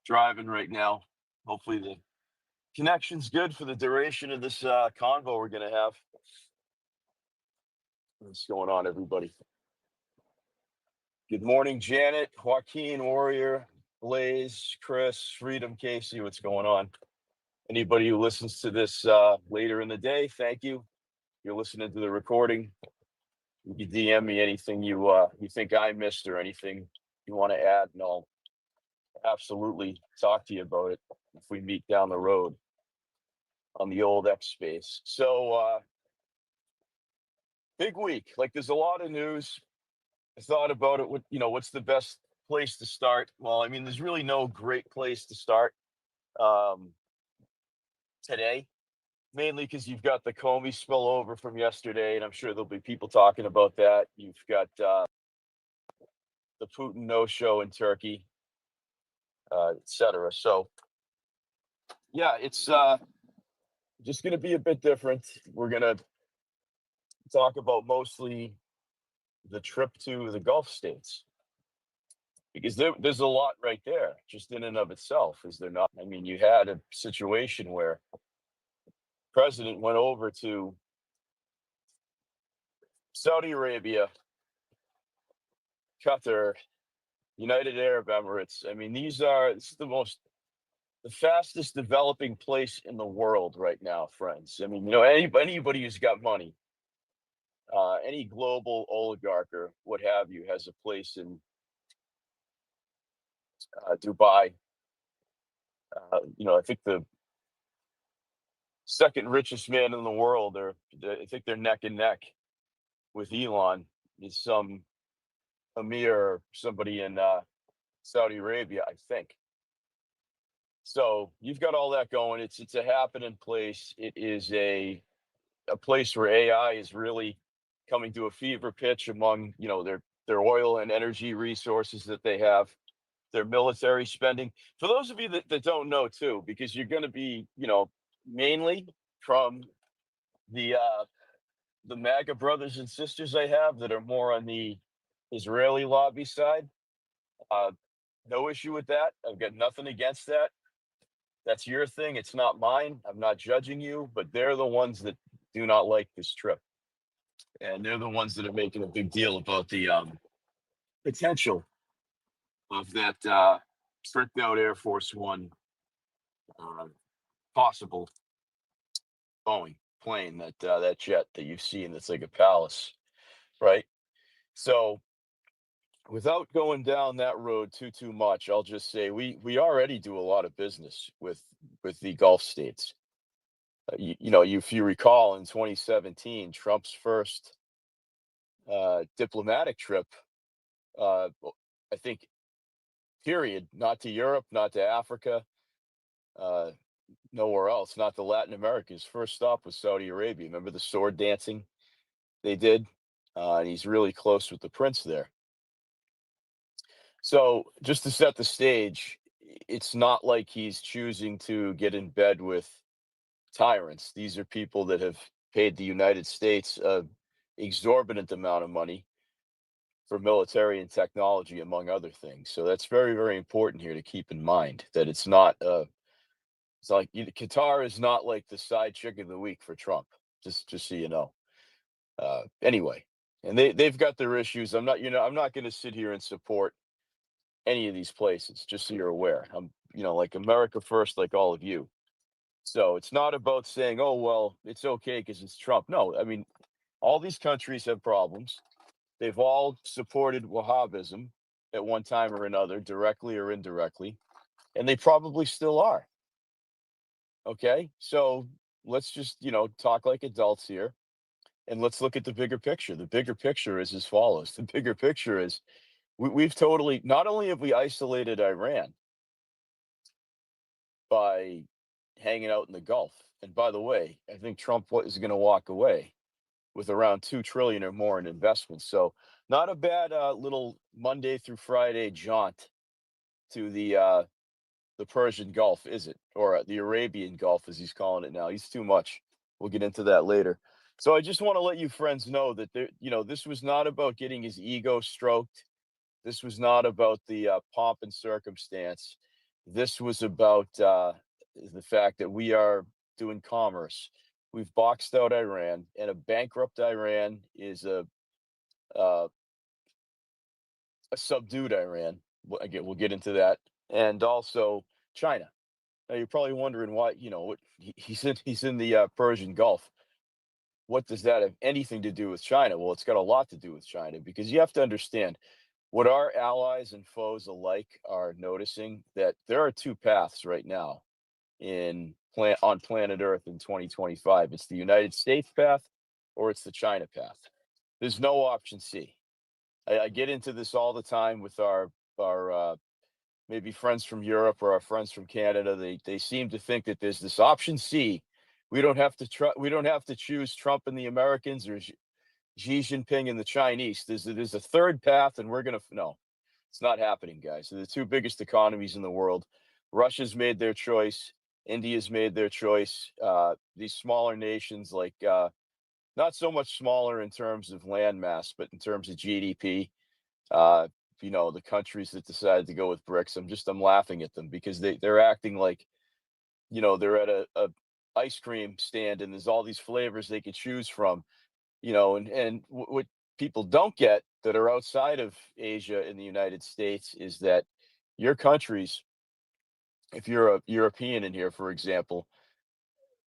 driving right now. Hopefully the connection's good for the duration of this convo we're gonna have. What's going on, everybody? Good morning, Janet, Joaquin, Warrior, Blaze, Chris, Freedom, Casey. What's going on? Anybody who listens to this later in the day, thank you. You're listening to the recording. You can DM me anything you think I missed or anything you want to add, and I'll absolutely talk to you about it if we meet down the road on the old X space. So big week. Like there's a lot of news. I thought about it. What's the best place to start? Well, I mean, there's really no great place to start um, today, mainly because you've got the Comey spillover from yesterday, and I'm sure there'll be people talking about that. You've got the Putin no-show in Turkey, etc. So yeah, it's just going to be a bit different. We're going to talk about mostly the trip to the Gulf states because there's a lot right there just in and of itself, is there not? I mean, you had a situation where the president went over to Saudi Arabia, Qatar, United Arab Emirates. I mean, this is the fastest developing place in the world right now, friends. I mean, anybody who's got money, any global oligarch or what have you, has a place in Dubai. I think the second richest man in the world, or I think they're neck and neck with Elon, is some Emir or somebody in Saudi Arabia, I think. So you've got all that going. It's a happening place. It is a place where AI is really coming to a fever pitch among their oil and energy resources that they have, their military spending. For those of you that don't know too, because you're going to be mainly from the MAGA brothers and sisters I have that are more on the Israeli lobby side. Uh, no issue with that. I've got nothing against that. That's your thing. It's not mine. I'm not judging you, but they're the ones that do not like this trip. And they're the ones that are making a big deal about the potential of that tricked out Air Force One possible Boeing plane, that jet that you've seen that's like a palace, right? So without going down that road too much, I'll just say we already do a lot of business with the Gulf states. If you recall, in 2017, Trump's first diplomatic trip, I think, period, not to Europe, not to Africa, uh, nowhere else, not to Latin America. His first stop was Saudi Arabia. Remember the sword dancing they did? And he's really close with the prince there. So just to set the stage, it's not like he's choosing to get in bed with tyrants. These are people that have paid the United States an exorbitant amount of money for military and technology, among other things. So that's very, very important here to keep in mind, that it's not Qatar is not like the side chick of the week for Trump. Just so you know. Anyway, and they've got their issues. I'm not going to sit here and support any of these places, just so you're aware. I'm like America first, like all of you. So it's not about saying, oh well, it's okay because it's Trump. No, I mean, all these countries have problems. They've all supported Wahhabism at one time or another, directly or indirectly, and they probably still are. Okay, so let's just talk like adults here, and let's look at the bigger picture. The bigger picture is as follows. The bigger picture is we've totally, not only have we isolated Iran by hanging out in the Gulf, and by the way, I think Trump is going to walk away with around 2 trillion or more in investments. So not a bad little Monday through Friday jaunt to the Persian Gulf, is it? Or the Arabian Gulf, as he's calling it now. He's too much. We'll get into that later. So I just want to let you friends know that this was not about getting his ego stroked. This was not about the pomp and circumstance. This was about the fact that we are doing commerce. We've boxed out Iran, and a bankrupt Iran is uh, a subdued Iran. Again, we'll get into that, and also China. Now you're probably wondering why. He's in the Persian Gulf. What does that have anything to do with China? Well, it's got a lot to do with China because you have to understand what our allies and foes alike are noticing that there are two paths right now on planet Earth in 2025. It's the United States path or it's the China path. There's no option C. I get into this all the time with our maybe friends from Europe or our friends from Canada. They seem to think that there's this option C. We don't have to choose Trump and the Americans or Xi Jinping and the Chinese. There's a third path, and we're gonna no, it's not happening, guys. They're the two biggest economies in the world. Russia's made their choice. India's made their choice. These smaller nations, like not so much smaller in terms of land mass, but in terms of GDP. Uh, the countries that decided to go with BRICS, I'm laughing at them because they're acting like they're at a ice cream stand and there's all these flavors they could choose from. What people don't get that are outside of Asia and the United States is that your countries, if you're a European in here, for example,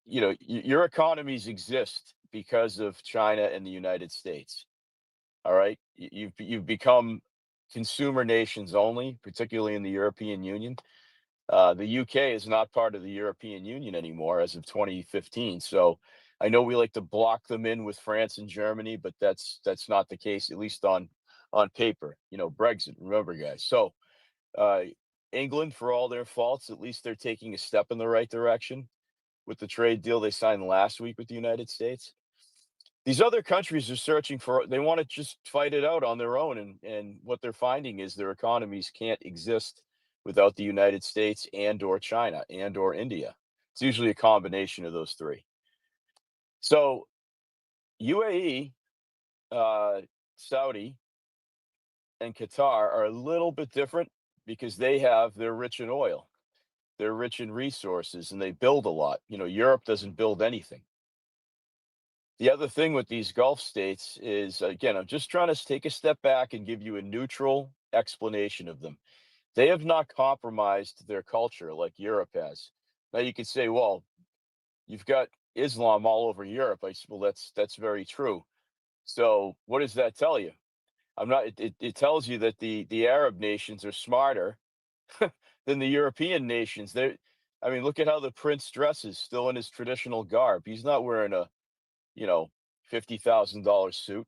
your economies exist because of China and the United States. All right, you've become consumer nations only, particularly in the European Union. The UK is not part of the European Union anymore as of 2015. So I know we like to block them in with France and Germany, but that's not the case, at least on paper. Brexit. Remember, guys. So uh, England, for all their faults, at least they're taking a step in the right direction with the trade deal they signed last week with the United States. These other countries are searching for, they want to just fight it out on their own, and what they're finding is their economies can't exist without the United States and or China and or India. It's usually a combination of those three. So UAE, uh, Saudi, and Qatar are a little bit different because they're rich in oil, they're rich in resources, and they build a lot. Europe doesn't build anything. The other thing with these Gulf states is, again, I'm just trying to take a step back and give you a neutral explanation of them. They have not compromised their culture like Europe has. Now you could say, well, you've got Islam all over Europe. Well, that's very true. So what does that tell you? I'm not. It tells you that the Arab nations are smarter than the European nations. I mean, look at how the prince dresses, still in his traditional garb. He's not wearing a you know $50,000 suit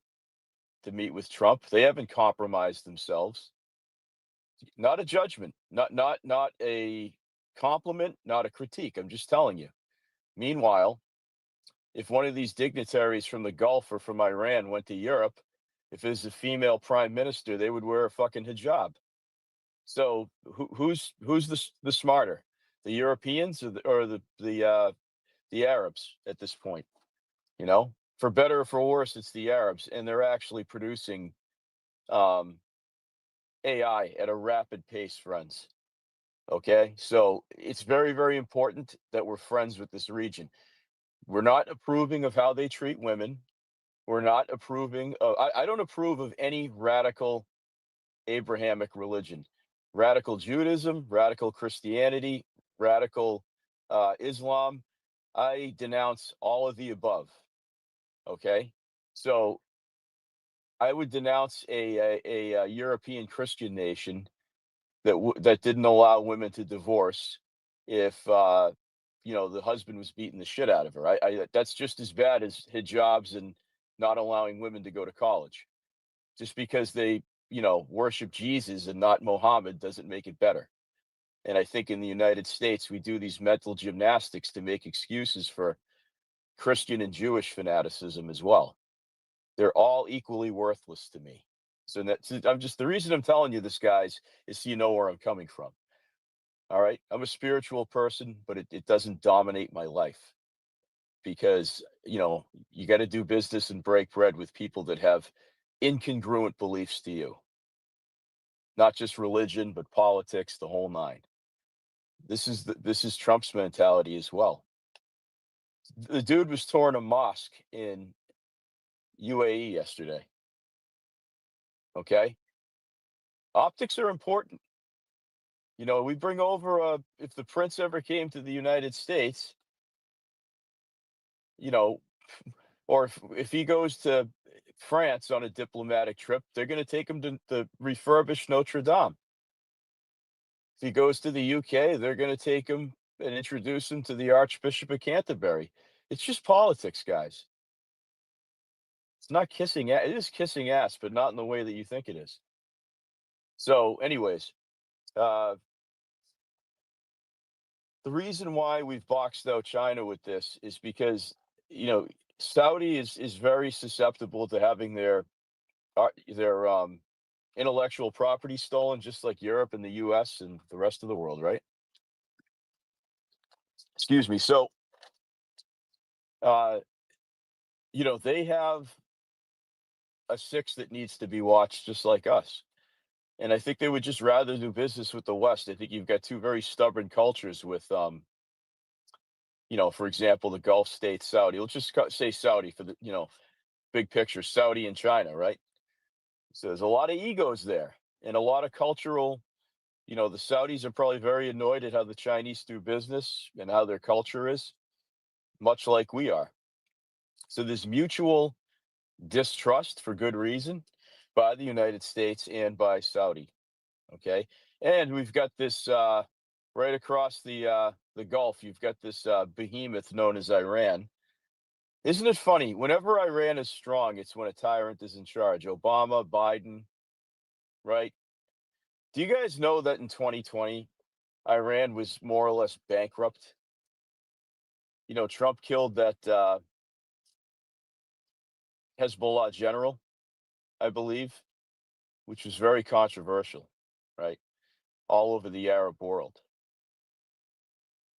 to meet with Trump. They haven't compromised themselves. Not a judgment, not a compliment, not a critique. I'm just telling you. Meanwhile, if one of these dignitaries from the Gulf or from Iran went to Europe, if there's a female prime minister, they would wear a fucking hijab. So who's the smarter, the Europeans or the Arabs at this point? For better or for worse, it's the Arabs, and they're actually producing um, AI at a rapid pace, friends. Okay, so it's very, very important that we're friends with this region. We're not approving of how they treat women. We're not approving of, I don't approve of any radical Abrahamic religion, radical Judaism, radical Christianity, radical Islam. I denounce all of the above. Okay, so I would denounce a European Christian nation that didn't allow women to divorce if the husband was beating the shit out of her. That's just as bad as hijabs and not allowing women to go to college. Just because they worship Jesus and not Mohammed doesn't make it better. And I think in the United States we do these mental gymnastics to make excuses for Christian and Jewish fanaticism as well. They're all equally worthless to me. I'm just the reason I'm telling you this, guys, is so you know where I'm coming from. All right. I'm a spiritual person, but it doesn't dominate my life because, you got to do business and break bread with people that have incongruent beliefs to you, not just religion, but politics, the whole nine. This is Trump's mentality as well. The dude was touring a mosque in UAE yesterday. Okay, optics are important. We bring over if the prince ever came to the United States, you know, or if he goes to France on a diplomatic trip, they're going to take him to the refurbished Notre Dame. If he goes to the UK, they're going to take him and introduce him to the Archbishop of Canterbury. It's just politics, guys. It's not kissing ass. It is kissing ass, but not in the way that you think it is. So, anyways, uh, the reason why we've boxed out China with this is because you know Saudi is very susceptible to having their intellectual property stolen, just like Europe and the U.S. and the rest of the world, right? Excuse me. So, uh, they have a six that needs to be watched, just like us. And I think they would just rather do business with the West. I think you've got two very stubborn cultures with, for example, the Gulf state Saudi. Let's just say Saudi for the, big picture, Saudi and China, right? So there's a lot of egos there and a lot of cultural. The Saudis are probably very annoyed at how the Chinese do business and how their culture is, much like we are. So there's mutual distrust for good reason by the United States and by Saudi. Okay, and we've got this right across the Gulf. You've got this behemoth known as Iran. Isn't it funny? Whenever Iran is strong, it's when a tyrant is in charge. Obama, Biden, right? Do you guys know that in 2020, Iran was more or less bankrupt? Trump killed that Hezbollah general, I believe, which was very controversial, right? All over the Arab world.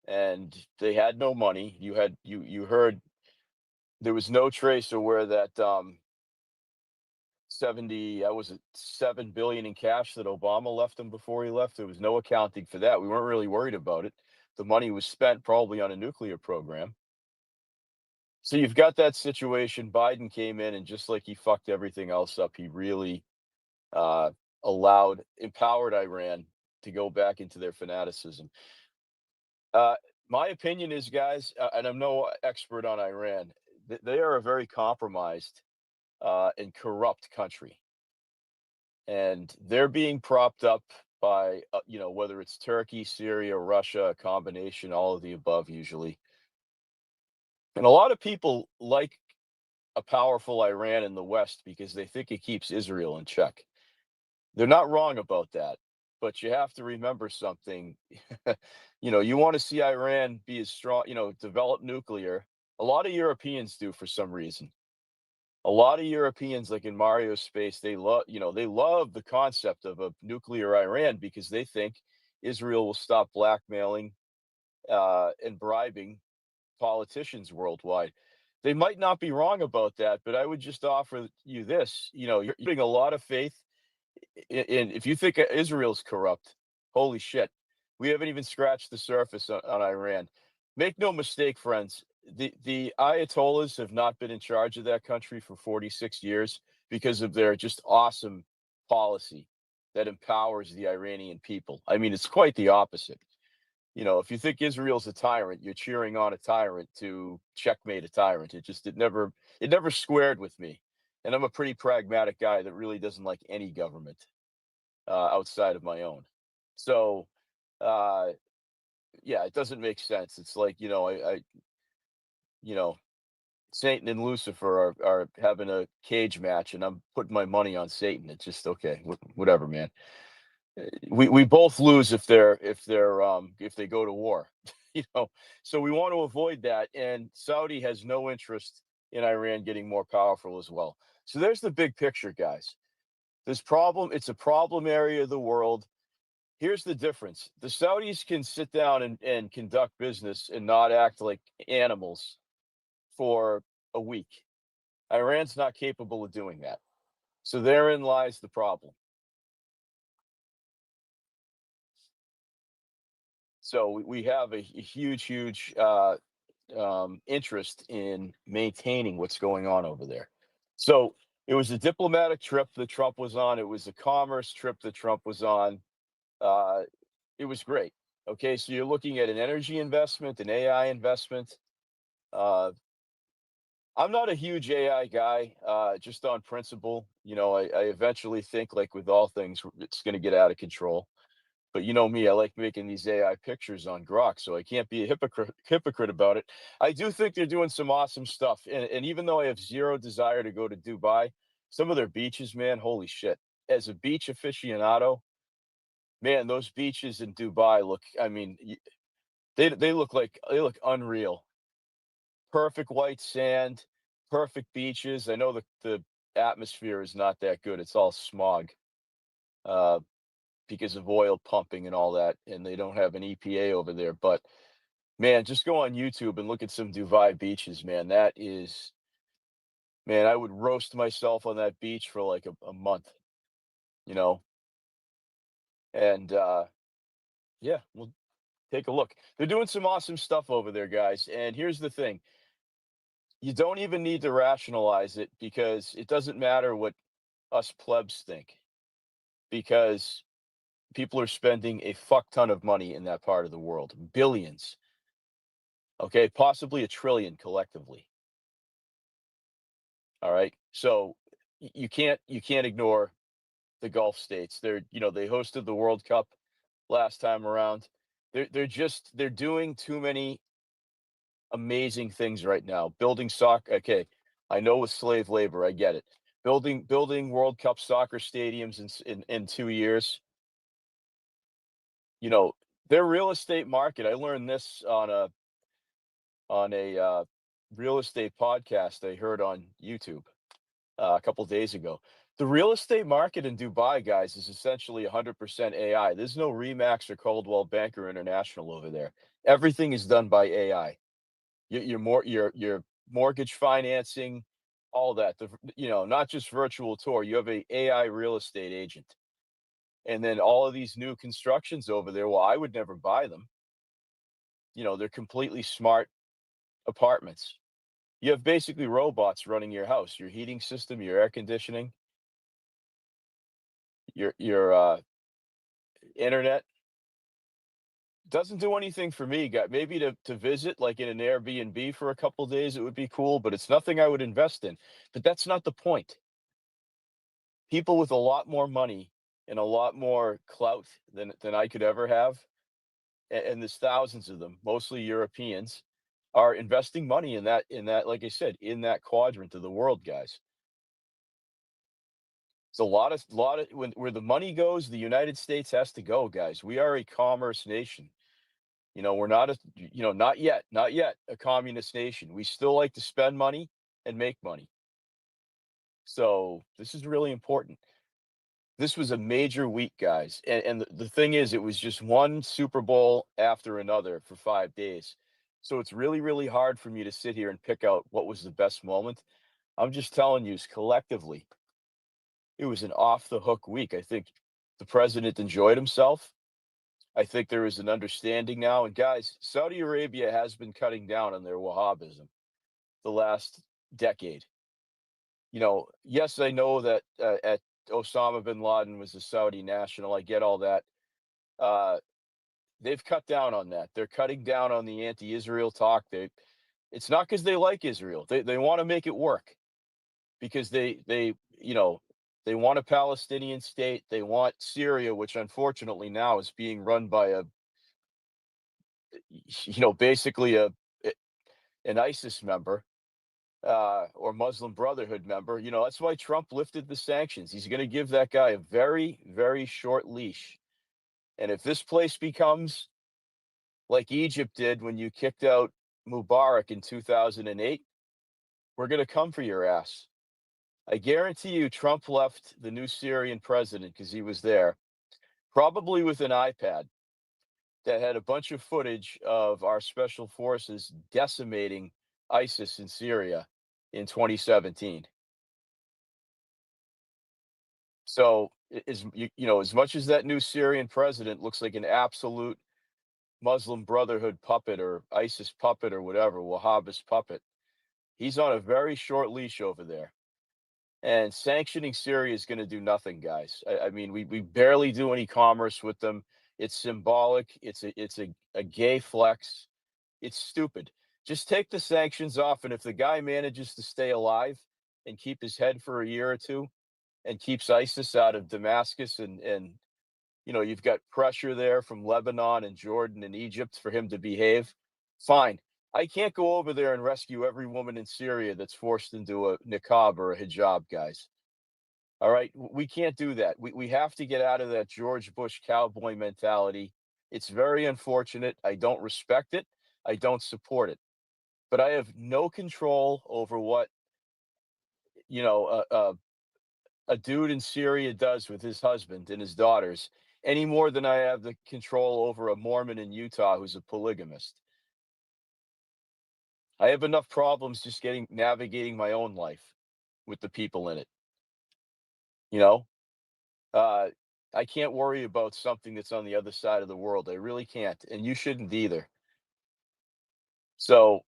And they had no money. You heard there was no trace of where that 70 was it 7 billion in cash that Obama left him before he left. There was no accounting for that. We weren't really worried about it. The money was spent probably on a nuclear program. So you've got that situation. Biden came in and just like he fucked everything else up, he really uh, empowered Iran to go back into their fanaticism. Uh, my opinion is, guys, and I'm no expert on Iran, they are a very compromised and corrupt country. And they're being propped up by, whether it's Turkey, Syria, Russia, a combination, all of the above, usually. And a lot of people like a powerful Iran in the West because they think it keeps Israel in check. They're not wrong about that, but you have to remember something. You want to see Iran be as strong, develop nuclear. A lot of Europeans do for some reason. A lot of Europeans, like in Mario's space, they love the concept of a nuclear Iran because they think Israel will stop blackmailing and bribing politicians worldwide. They might not be wrong about that, but I would just offer you this. You're putting a lot of faith if you think Israel's corrupt, holy shit, we haven't even scratched the surface on Iran. Make no mistake, friends. The Ayatollahs have not been in charge of that country for 46 years because of their just awesome policy that empowers the Iranian people. I mean, it's quite the opposite. If you think Israel's a tyrant, you're cheering on a tyrant to checkmate a tyrant. It never squared with me. And I'm a pretty pragmatic guy that really doesn't like any government outside of my own. So, uh, yeah, it doesn't make sense. It's like, you know, Satan and Lucifer are having a cage match, and I'm putting my money on Satan. It's just okay, whatever, man. We both lose if they go to war, you know. So we want to avoid that, and Saudi has no interest in Iran getting more powerful as well. So there's the big picture, guys. It's a problem area of the world. Here's the difference. The Saudis can sit down and conduct business and not act like animals for a week. Iran's not capable of doing that. So therein lies the problem. So we have a huge interest in maintaining what's going on over there. So it was a diplomatic trip that Trump was on. It was a commerce trip that Trump was on. Uh, it was great. Okay, so you're looking at an energy investment, an AI investment. Uh, I'm not a huge AI guy, just on principle. I eventually think, like with all things, it's going to get out of control. But you know me, I like making these AI pictures on Grok, so I can't be a hypocrite about it. I do think they're doing some awesome stuff, and even though I have zero desire to go to Dubai, some of their beaches, man, holy shit! As a beach aficionado, man, those beaches in Dubai look. I mean, they look unreal. Perfect white sand, perfect beaches. I know the atmosphere is not that good. It's all smog. Uh, because of oil pumping and all that, and they don't have an EPA over there. But man, just go on YouTube and look at some Dubai beaches, man. That is, man, I would roast myself on that beach for like a month, you know. And yeah, we'll take a look. They're doing some awesome stuff over there, guys. And here's the thing: you don't even need to rationalize it because it doesn't matter what us plebs think, because people are spending a fuck ton of money in that part of the world, billions. Okay, possibly a trillion collectively. All right. So you can't ignore the Gulf states. They hosted the World Cup last time around. They're doing too many amazing things right now. Building soccer. Okay, I know with slave labor, I get it. Building World Cup soccer stadiums in 2 years. You know, their real estate market. I learned this on a real estate podcast I heard on YouTube a couple days ago. The real estate market in Dubai, guys, is essentially 100% AI. There's no Remax or Coldwell Banker International over there. Everything is done by AI. Your mortgage financing, all that. Not just virtual tour. You have a AI real estate agent, and then all of these new constructions over there. Well, I would never buy them. They're completely smart apartments. You have basically robots running your house, your heating system, your air conditioning, your internet. Doesn't do anything for me. Got maybe to visit, like in an Airbnb for a couple days, it would be cool, but it's nothing I would invest in. But that's not the point. People with a lot more money and a lot more clout than I could ever have, and there's thousands of them, mostly Europeans, are investing money in that, like I said, in that quadrant of the world, guys. It's a lot of when where the money goes, the United States has to go, guys. We are a commerce nation. We're not yet a communist nation. We still like to spend money and make money. So this is really important. This was a major week, guys. And the thing is, it was just one Super Bowl after another for 5 days. So it's really, really hard for me to sit here and pick out what was the best moment. I'm just telling you, collectively, it was an off the hook week. I think the president enjoyed himself. I think there is an understanding now. And guys, Saudi Arabia has been cutting down on their Wahhabism the last decade. Yes, I know that at Osama bin Laden was a Saudi national. I get all that. Uh, they've cut down on that. They're cutting down on the anti-Israel talk. It's not because they like Israel. They want to make it work because they want a Palestinian state. They want Syria, which unfortunately now is being run by basically an ISIS member, or Muslim Brotherhood member. That's why Trump lifted the sanctions. He's going to give that guy a very, very short leash. And if this place becomes like Egypt did when you kicked out Mubarak in 2008, we're going to come for your ass. I guarantee you, Trump left the new Syrian president because he was there, probably with an iPad that had a bunch of footage of our special forces decimating ISIS in Syria in 2017. So as much as that new Syrian president looks like an absolute Muslim Brotherhood puppet or ISIS puppet or whatever, Wahhabist puppet. He's on a very short leash over there. And sanctioning Syria is going to do nothing, guys. I mean, we barely do any commerce with them. It's symbolic. It's a gay flex. It's stupid. Just take the sanctions off, and if the guy manages to stay alive and keep his head for a year or two, and keeps ISIS out of Damascus, and you've got pressure there from Lebanon and Jordan and Egypt for him to behave, fine. I can't go over there and rescue every woman in Syria that's forced into a niqab or a hijab, guys. All right, we can't do that. We have to get out of that George Bush cowboy mentality. It's very unfortunate. I don't respect it. I don't support it. But I have no control over what you know a, a, a dude in Syria does with his husband and his daughters any more than I have the control over a Mormon in Utah who's a polygamist. I have enough problems just getting navigating my own life with the people in it. You know, uh, I can't worry about something that's on the other side of the world. I really can't, and you shouldn't either. So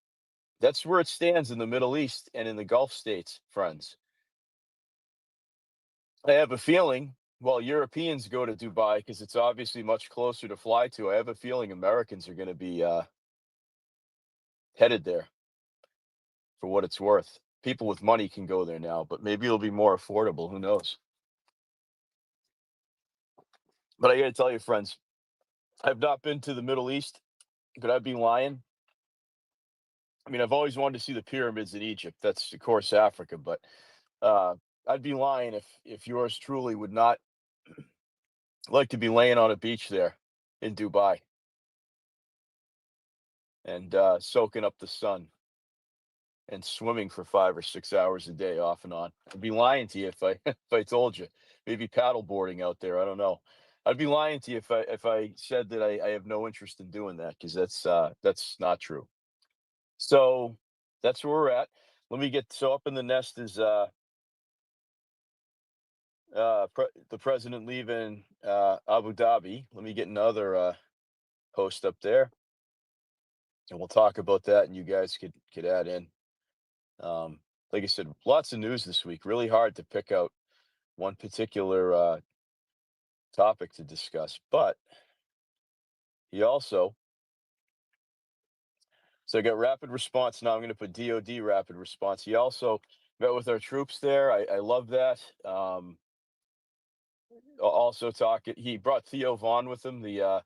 that's where it stands in the Middle East and in the Gulf states, friends. I have a feeling, well, Europeans go to Dubai because it's obviously much closer to fly to. I have a feeling Americans are going to be headed there for what it's worth. People with money can go there now, but maybe it'll be more affordable. Who knows? But I got to tell you, friends, I've not been to the Middle East. Could I be lying? I mean, I've always wanted to see the pyramids in Egypt. That's, of course, Africa, but uh, I'd be lying if yours truly would not like to be laying on a beach there in Dubai and soaking up the sun and swimming for 5 or 6 hours a day off and on. I'd be lying to you if I if I told you. Maybe paddle boarding out there. I don't know. I'd be lying to you if I said that I have no interest in doing that because that's not true. So that's where we're at. Let me get so up in the nest is the president leaving Abu Dhabi. Let me get another host up there, and we'll talk about that, and you guys could add in. Um, like I said, lots of news this week. Really hard to pick out one particular topic to discuss, but he also so I got rapid response. Now I'm going to put DoD rapid response. He also met with our troops there. I love that. Also talking, he brought Theo Vaughn with him, the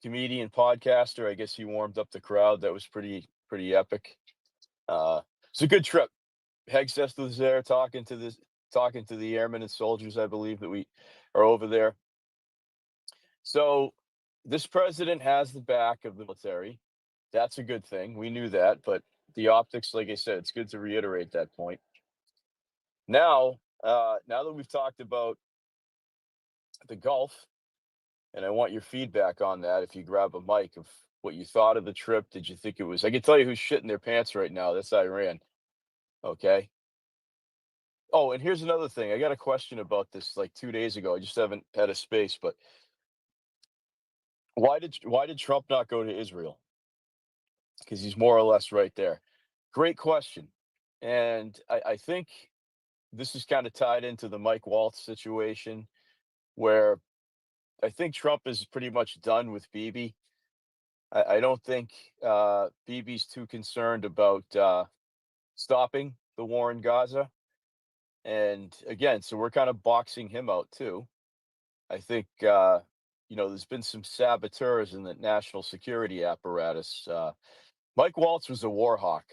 comedian podcaster. I guess he warmed up the crowd. That was pretty epic. It's a good trip. Hegseth was there talking to the airmen and soldiers, I believe, that we are over there. So this president has the back of the military. That's a good thing. We knew that, but the optics, like I said, it's good to reiterate that point. Now that we've talked about the Gulf, and I want your feedback on that. If you grab a mic of what you thought of the trip, did you think it was? I can tell you who's shitting their pants right now. That's Iran. Okay. Oh, and here's another thing. I got a question about this like 2 days ago. I just haven't had a space, but why did Trump not go to Israel? Because he's more or less right there. Great question. And I think this is kind of tied into the Mike Waltz situation where I think Trump is pretty much done with Bibi. I don't think Bibi's too concerned about stopping the war in Gaza. And again, so we're kind of boxing him out too. I think there's been some saboteurs in the national security apparatus. Mike Waltz was a war hawk.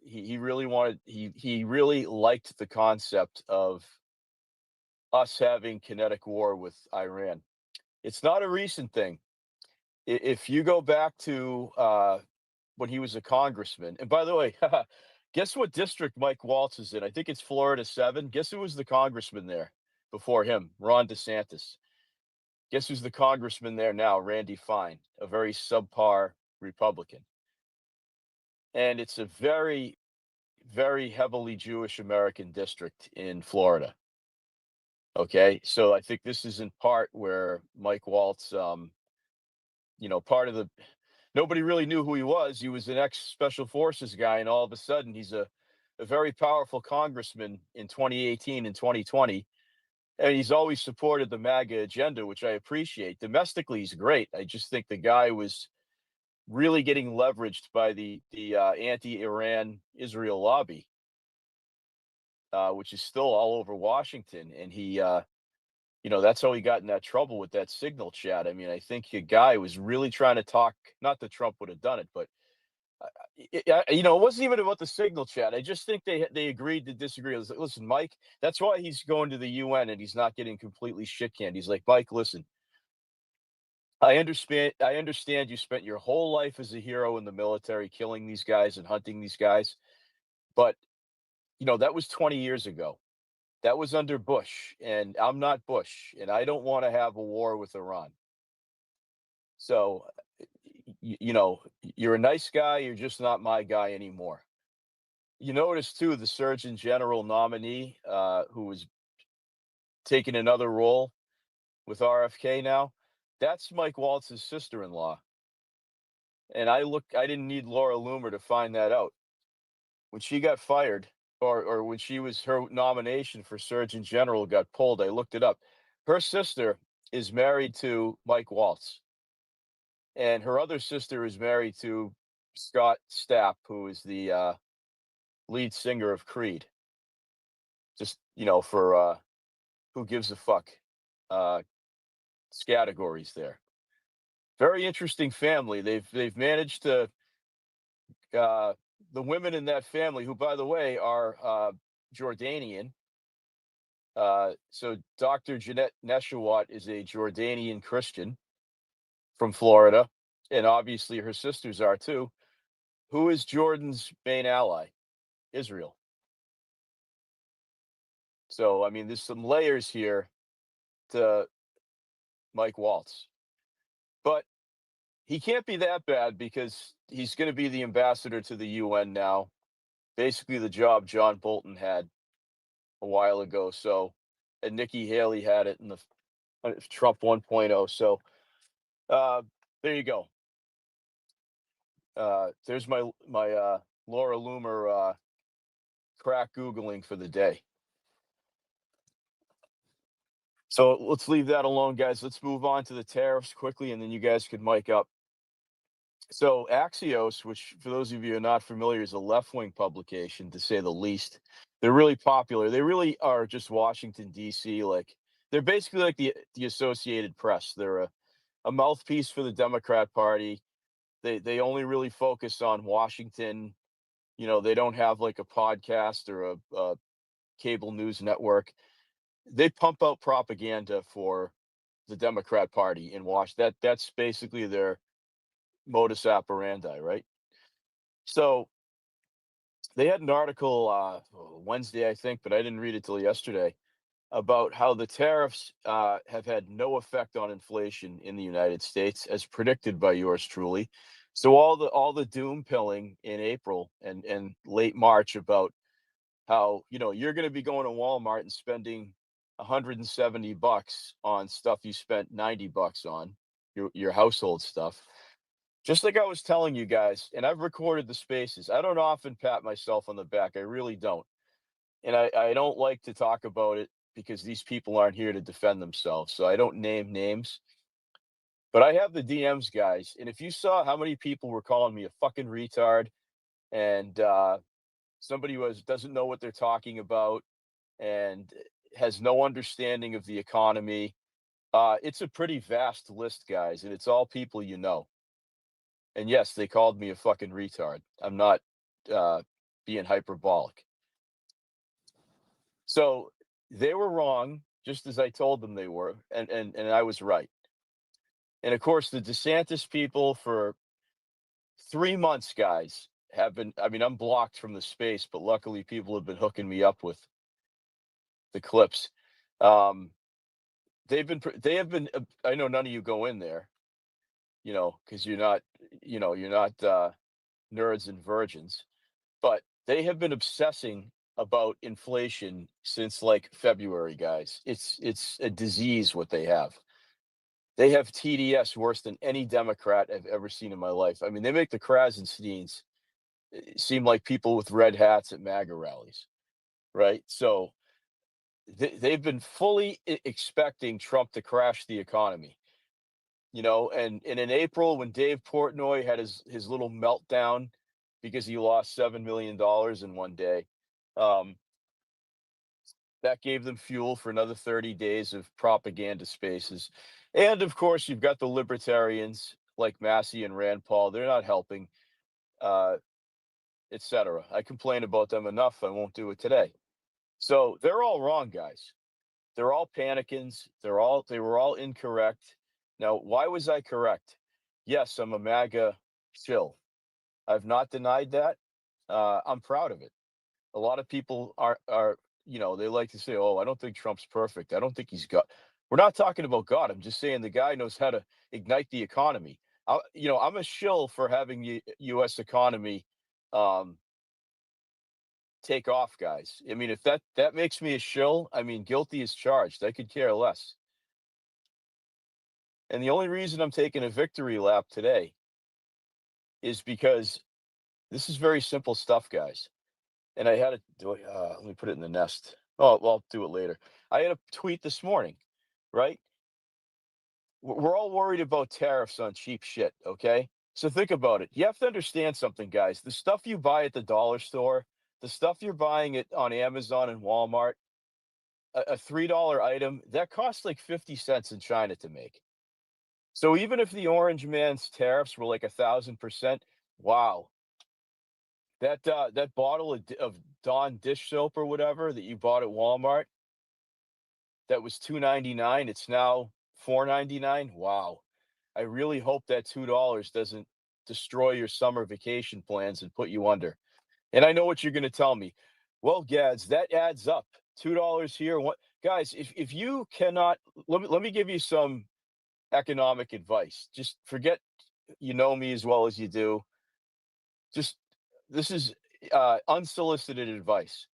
He really he really liked the concept of us having kinetic war with Iran. It's not a recent thing. If you go back to when he was a congressman, and by the way, guess what district Mike Waltz is in? I think it's Florida 7. Guess who was the congressman there before him? Ron DeSantis. Guess who's the congressman there now? Randy Fine, a very subpar Republican. And it's a very, very heavily Jewish American district in Florida. Okay. So I think this is in part where Mike Waltz part of the nobody really knew who he was. He was an ex special forces guy, and all of a sudden he's a very powerful congressman in 2018 and 2020. And he's always supported the MAGA agenda, which I appreciate. Domestically, he's great. I just think the guy was really getting leveraged by the anti-Iran Israel lobby, which is still all over Washington. And that's how he got in that trouble with that signal chat. I mean, I think the guy was really trying to talk. Not that Trump would have done it, but it wasn't even about the signal chat. I just think they agreed to disagree. I was like, listen, Mike, that's why he's going to the UN and he's not getting completely shit canned. He's like, Mike, listen, I understand you spent your whole life as a hero in the military, killing these guys and hunting these guys, but that was 20 years ago. That was under Bush, and I'm not Bush, and I don't want to have a war with Iran. So, you're a nice guy. You're just not my guy anymore. You notice too, the Surgeon General nominee, who was taking another role with RFK now, that's Mike Waltz's sister-in-law. And I didn't need Laura Loomer to find that out. When she got fired, or when her nomination for Surgeon General got pulled, I looked it up. Her sister is married to Mike Waltz, and her other sister is married to Scott Stapp, who is the lead singer of Creed. Just for who gives a fuck uh, categories there. Very interesting family. They've managed to uh, the women in that family, who by the way are Jordanian. So Dr. Jeanette Neshawat is a Jordanian Christian from Florida, and obviously her sisters are too. Who is Jordan's main ally? Israel. So I mean, there's some layers here to Mike Waltz, but he can't be that bad because he's going to be the ambassador to the UN now. Basically, the job John Bolton had a while ago. So, and Nikki Haley had it in the Trump 1.0. So, uh, there you go. There's my Laura Loomer crack googling for the day. So let's leave that alone, guys. Let's move on to the tariffs quickly, and then you guys could mic up. So Axios, which for those of you who are not familiar, is a left-wing publication, to say the least. They're really popular. They really are just Washington D.C. Like they're basically like the Associated Press. They're a mouthpiece for the Democrat Party. They only really focus on Washington. They don't have like a podcast or a cable news network. They pump out propaganda for the Democrat Party in Washington. That's basically their modus operandi, right? So they had an article Wednesday, I think, but I didn't read it till yesterday, about how the tariffs have had no effect on inflation in the United States, as predicted by yours truly. So all the doom pilling in April and late March about how you're going to be going to Walmart and spending $170 on stuff you spent $90 on, your household stuff. Just like I was telling you guys, and I've recorded the spaces. I don't often pat myself on the back. I really don't. And I don't like to talk about it because these people aren't here to defend themselves. So I don't name names. But I have the DMs, guys. And if you saw how many people were calling me a fucking retard and somebody who doesn't know what they're talking about and has no understanding of the economy, it's a pretty vast list, guys. And it's all people you know. And yes, they called me a fucking retard. I'm not being hyperbolic. So they were wrong, just as I told them they were, and I was right. And of course, the DeSantis people for 3 months, guys, have been. I mean, I'm blocked from the space, but luckily, people have been hooking me up with the clips. Um, they have been. I know none of you go in there, because you're not nerds and virgins, but they have been obsessing about inflation since like February, guys. It's a disease what they have. They have TDS worse than any Democrat I've ever seen in my life. I mean, they make the Krasensteins seem like people with red hats at MAGA rallies, right? So they've been fully expecting Trump to crash the economy, and in April when Dave Portnoy had his little meltdown because he lost $7 million in one day, um, that gave them fuel for another 30 days of propaganda spaces. And of course, you've got the libertarians like Massey and Rand Paul. They're not helping, uh, etc. I complain about them enough. I won't do it today. So they're all wrong, guys. They're all panicking. They were all incorrect. Now, why was I correct? Yes, I'm a MAGA shill. I've not denied that. I'm proud of it. A lot of people are they like to say, "Oh, I don't think Trump's perfect. I don't think he's God." We're not talking about God. I'm just saying the guy knows how to ignite the economy. I'm a shill for having the U.S. economy um, take off, guys. I mean, if that makes me a shill, I mean, guilty as charged. I could care less. And the only reason I'm taking a victory lap today is because this is very simple stuff, guys. And I had to do it. Let me put it in the nest. Oh, well, I'll do it later. I had a tweet this morning, right? We're all worried about tariffs on cheap shit, okay? So think about it. You have to understand something, guys. The stuff you buy at the dollar store, the stuff you're buying on Amazon and Walmart, a $3 item, that costs like 50 cents in China to make. So even if the Orange Man's tariffs were like 1,000%, wow, that bottle of Dawn dish soap or whatever that you bought at Walmart that was 2.99, it's now 4.99. Wow. I really hope that $2 doesn't destroy your summer vacation plans and put you under. And I know what you're going to tell me. Well, Gads, that adds up. $2 here. What guys, if you cannot let me give you some economic advice. Just forget you know me as well as you do. Just this is unsolicited advice.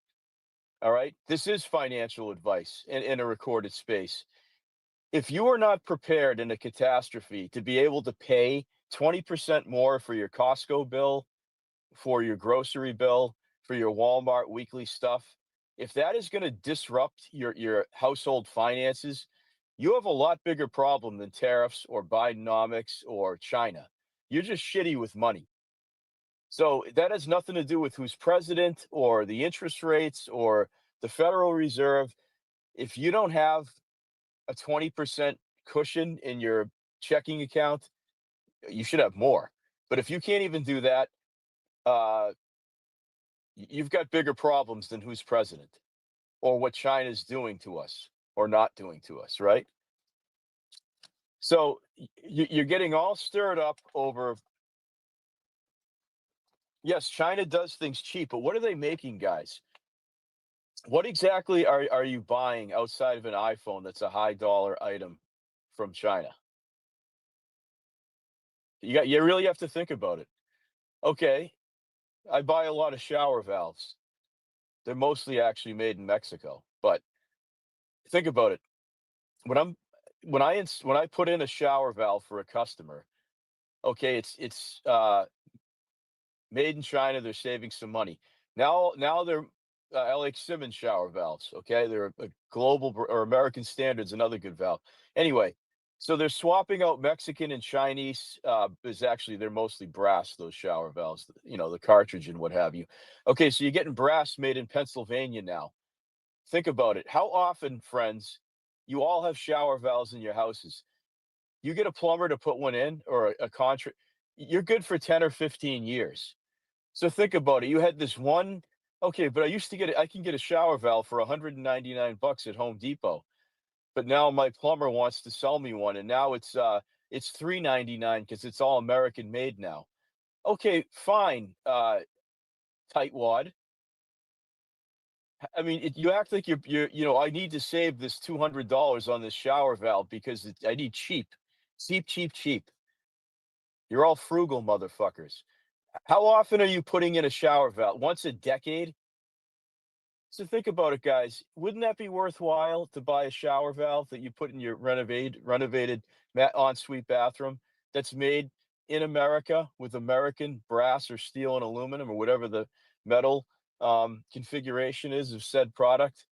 All right. This is financial advice in a recorded space. If you are not prepared in a catastrophe to be able to pay 20% more for your Costco bill, for your grocery bill, for your Walmart weekly stuff, if that is going to disrupt your household finances, you have a lot bigger problem than tariffs or Bidenomics or China. You're just shitty with money. So that has nothing to do with who's president or the interest rates or the Federal Reserve. If you don't have a 20% cushion in your checking account, you should have more. But if you can't even do that, uh, you've got bigger problems than who's president or what China's doing to us or not doing to us, right? So you're getting all stirred up over, yes, China does things cheap, but what are they making, guys? What exactly are you buying outside of an iPhone that's a high dollar item from China? You really have to think about it. Okay, I buy a lot of shower valves. They're mostly actually made in Mexico, but think about it. When I'm when I put in a shower valve for a customer, okay, it's made in China. They're saving some money. Now they're Alex Simmons shower valves. Okay, they're a global or American standards, another good valve. Anyway, so they're swapping out Mexican and Chinese. Is actually they're mostly brass. Those shower valves, the cartridge and what have you. Okay, so you're getting brass made in Pennsylvania now. Think about it. How often, friends, you all have shower valves in your houses? You get a plumber to put one in or a contract, you're good for 10 or 15 years. So think about it. You had this one, okay, but I can get a shower valve for 199 bucks at Home Depot. But now my plumber wants to sell me one and now it's 399 because it's all American made now. Okay, fine, tightwad. I mean, you act like I need to save this $200 on this shower valve because I need cheap, cheap, cheap, cheap. You're all frugal motherfuckers. How often are you putting in a shower valve? Once a decade? So think about it, guys. Wouldn't that be worthwhile to buy a shower valve that you put in your renovated ensuite bathroom that's made in America with American brass or steel and aluminum or whatever the metal configuration is of said product?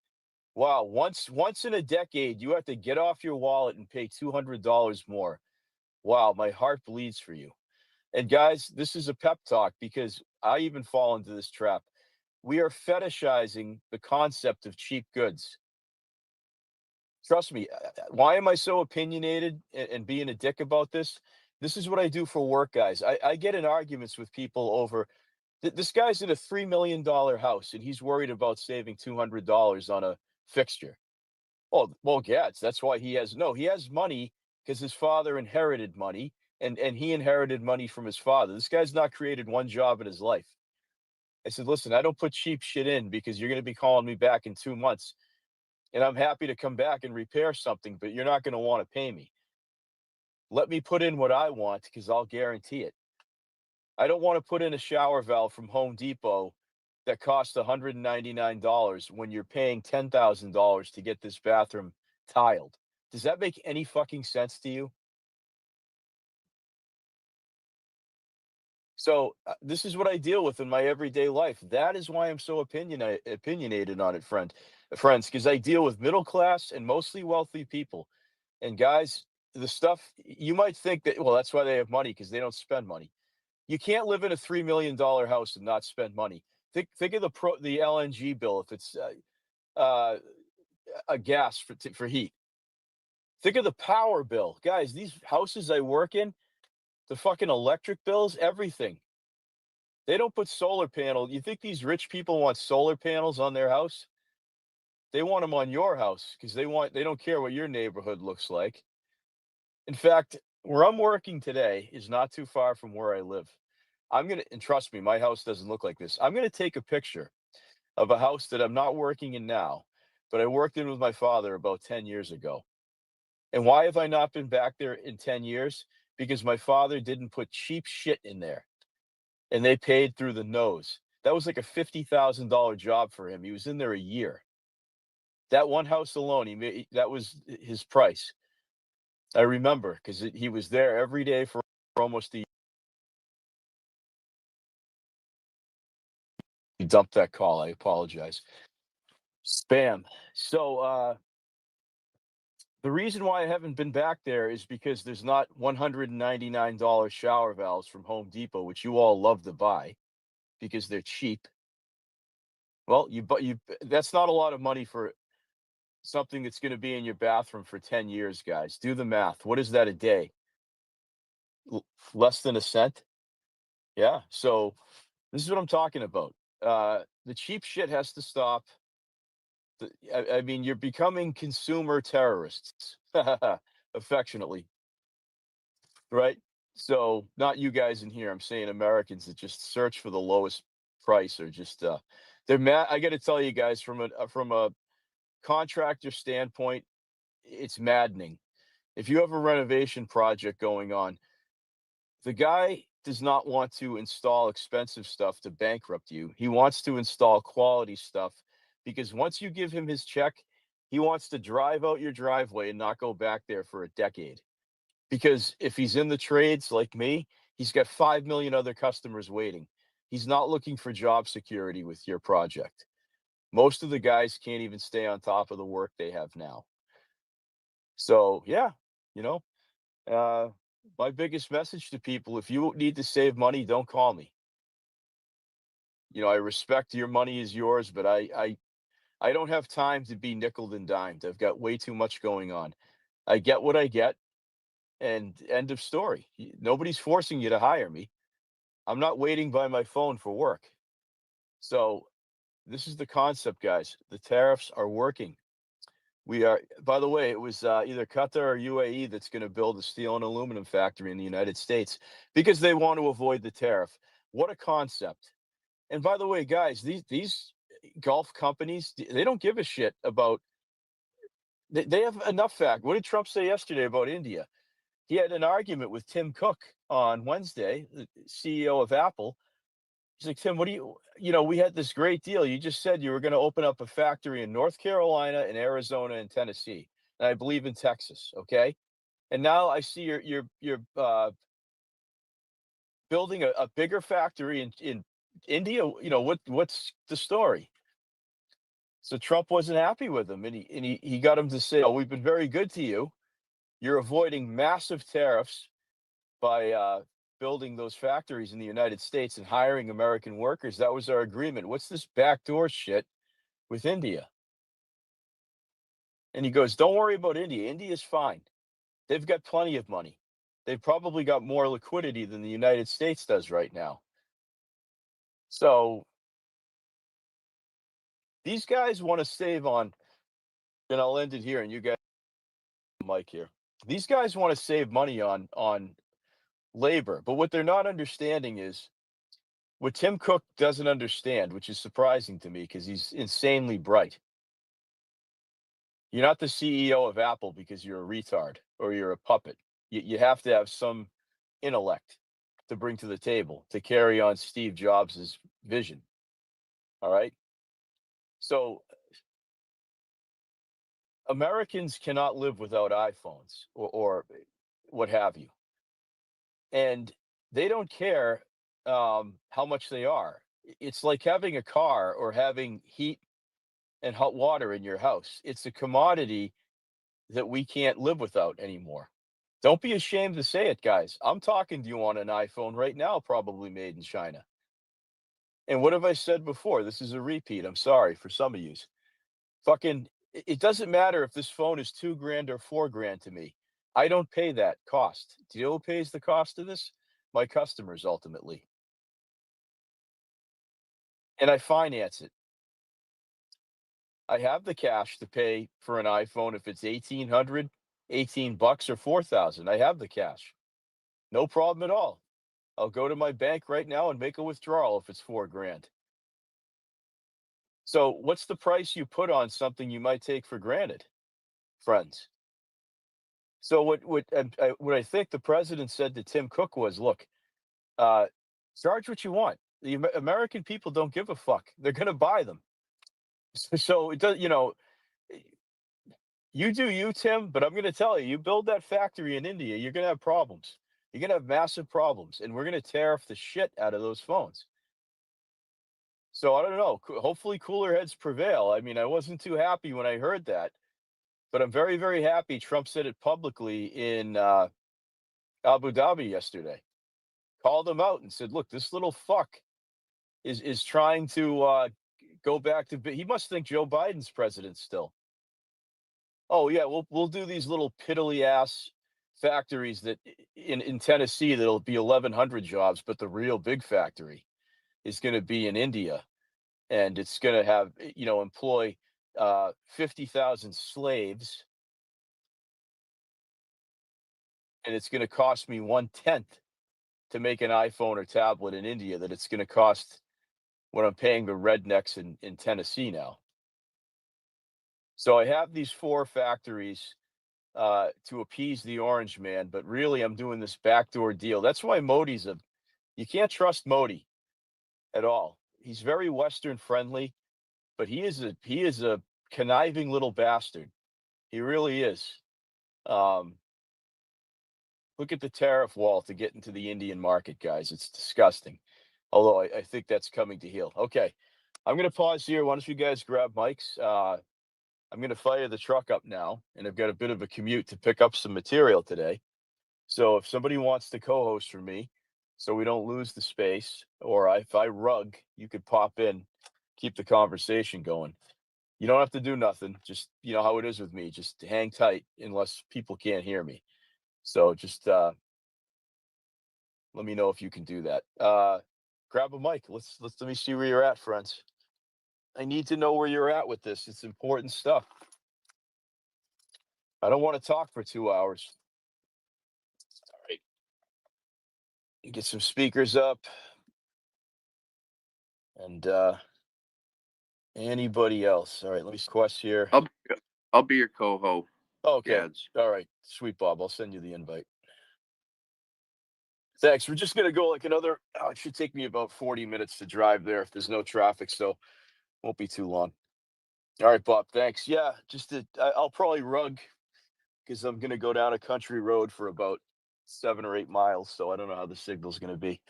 Wow, once in a decade, you have to get off your wallet and pay $200 more. Wow, my heart bleeds for you. And guys, this is a pep talk because I even fall into this trap. We are fetishizing the concept of cheap goods. Trust me. Why am I so opinionated and being a dick about this? This is what I do for work, guys. I get in arguments with people over this guy's in a $3 million house and he's worried about saving $200 on a fixture. Well, Gads, that's why he has no, he has money because his father inherited money and he inherited money from his father. This guy's not created one job in his life. I said, listen, I don't put cheap shit in because you're going to be calling me back in 2 months and I'm happy to come back and repair something, but you're not going to want to pay me. Let me put in what I want because I'll guarantee it. I don't want to put in a shower valve from Home Depot that costs $199 when you're paying $10,000 to get this bathroom tiled. Does that make any fucking sense to you? So this is what I deal with in my everyday life. That is why I'm so opinionated on it, friends, because I deal with middle class and mostly wealthy people. And guys, the stuff you might think that well, that's why they have money because they don't spend money. You can't live in a $3 million house and not spend money. Think of the LNG bill if it's a gas for heat. Think of the power bill, guys. These houses I work in, the fucking electric bills, everything. They don't put solar panel. You think these rich people want solar panels on their house? They want them on your house because they don't care what your neighborhood looks like. In fact, where I'm working today is not too far from where I live. And trust me, my house doesn't look like this. I'm gonna take a picture of a house that I'm not working in now, but I worked in with my father about 10 years ago. And why have I not been back there in 10 years? Because my father didn't put cheap shit in there and they paid through the nose. That was like a $50,000 job for him. He was in there a year. That one house alone, that was his price. I remember because he was there every day for almost a year. He dumped that call. I apologize. Spam. So the reason why I haven't been back there is because there's not $199 shower valves from Home Depot, which you all love to buy because they're cheap. Well, that's not a lot of money for something that's going to be in your bathroom for 10 years, guys. Do the math. What is that a day? Less than a cent? Yeah. So this is what I'm talking about. The cheap shit has to stop. I mean, you're becoming consumer terrorists, affectionately, right? So not you guys in here. I'm saying Americans that just search for the lowest price or just they're mad. I got to tell you guys from a contractor standpoint, it's maddening. If you have a renovation project going on, the guy does not want to install expensive stuff to bankrupt you. He wants to install quality stuff because once you give him his check, he wants to drive out your driveway and not go back there for a decade. Because if he's in the trades like me, he's got 5 million other customers waiting. He's not looking for job security with your project. Most of the guys can't even stay on top of the work they have now. So, yeah, you know, uh, my biggest message to people, if you need to save money, don't call me. I respect your money is yours, but I don't have time to be nickeled and dimed. I've got way too much going on. I get what I get, and end of story. Nobody's forcing you to hire me. I'm not waiting by my phone for work. So this is the concept, guys. The tariffs are working. By the way, it was either Qatar or UAE that's going to build a steel and aluminum factory in the United States because they want to avoid the tariff. What a concept. And by the way, guys, these Gulf companies, they don't give a shit about, they have enough fact. What did Trump say yesterday about India? He had an argument with Tim Cook on Wednesday, the CEO of Apple, He's like, Tim, what do we had this great deal. You just said you were going to open up a factory in North Carolina and Arizona and Tennessee, and I believe in Texas. Okay, and now I see you're building a bigger factory in India. What's the story? So Trump wasn't happy with him, and he got him to say, "Oh, we've been very good to you. You're avoiding massive tariffs by building those factories in the United States and hiring American workers. That was our agreement. What's this backdoor shit with India?" And he goes, "Don't worry about India. India's fine. They've got plenty of money. They've probably got more liquidity than the United States does right now." So these guys want to save on, and I'll end it here, and you guys, Mike here. These guys want to save money on labor, but what they're not understanding is what Tim Cook doesn't understand, which is surprising to me because he's insanely bright. You're not the CEO of Apple because you're a retard or you're a puppet. You have to have some intellect to bring to the table to carry on Steve Jobs' vision. All right. So Americans cannot live without iPhones or what have you. And they don't care how much they are. It's like having a car or having heat and hot water in your house. It's a commodity that we can't live without anymore. Don't be ashamed to say it, guys. I'm talking to you on an iPhone right now, probably made in China. And what have I said before? This is a repeat. I'm sorry for some of yous. Fucking, it doesn't matter if this phone is 2 grand or 4 grand to me. I don't pay that cost. Do you know who pays the cost of this? My customers ultimately. And I finance it. I have the cash to pay for an iPhone if it's 1800, 18 bucks or 4,000. I have the cash. No problem at all. I'll go to my bank right now and make a withdrawal if it's 4 grand. So, what's the price you put on something you might take for granted, friends? So, what I think the president said to Tim Cook was, "Look, uh, charge what you want. The American people don't give a fuck. They're going to buy them. So it does. You do you, Tim. But I'm going to tell you, you build that factory in India, you're going to have problems. You're going to have massive problems, and we're going to tariff the shit out of those phones." So I don't know. Hopefully, cooler heads prevail. I mean, I wasn't too happy when I heard that, but I'm very, very happy Trump said it publicly in Abu Dhabi yesterday. Called him out and said, "Look, this little fuck is trying to go back to. He must think Joe Biden's president still. Oh yeah, we'll do these little piddly ass factories that in Tennessee that'll be 1,100 jobs, but the real big factory is going to be in India, and it's going to have employ 50,000 slaves, and it's going to cost me 1/10 to make an iPhone or tablet in India that it's going to cost what I'm paying the rednecks in Tennessee now." So I have these 4 factories to appease the orange man, but really I'm doing this backdoor deal. That's why Modi's you can't trust Modi at all. He's very Western friendly, but he is a conniving little bastard. He really is. Um, Look at the tariff wall to get into the Indian market, guys. It's disgusting. Although I think that's coming to heel. Okay. I'm going to pause here. Why don't you guys grab mics? I'm going to fire the truck up now, and I've got a bit of a commute to pick up some material today. So if somebody wants to co-host for me, so we don't lose the space, or if I rug, you could pop in, keep the conversation going. You don't have to do nothing. Just how it is with me. Just hang tight unless people can't hear me. So just let me know if you can do that. Grab a mic. Let me see where you're at, friends. I need to know where you're at with this. It's important stuff. I don't want to talk for 2 hours. All right. Get some speakers up. And anybody else? All right, let me quest here. I'll be your co-host, Okay. Gads. All right. Sweet Bob. I'll send you the invite. Thanks. We're just gonna go like another. Oh, it should take me about 40 minutes to drive there if there's no traffic, so won't be too long. All right, Bob. Thanks. Yeah, I'll probably rug because I'm gonna go down a country road for about 7 or 8 miles, so I don't know how the signal's gonna be.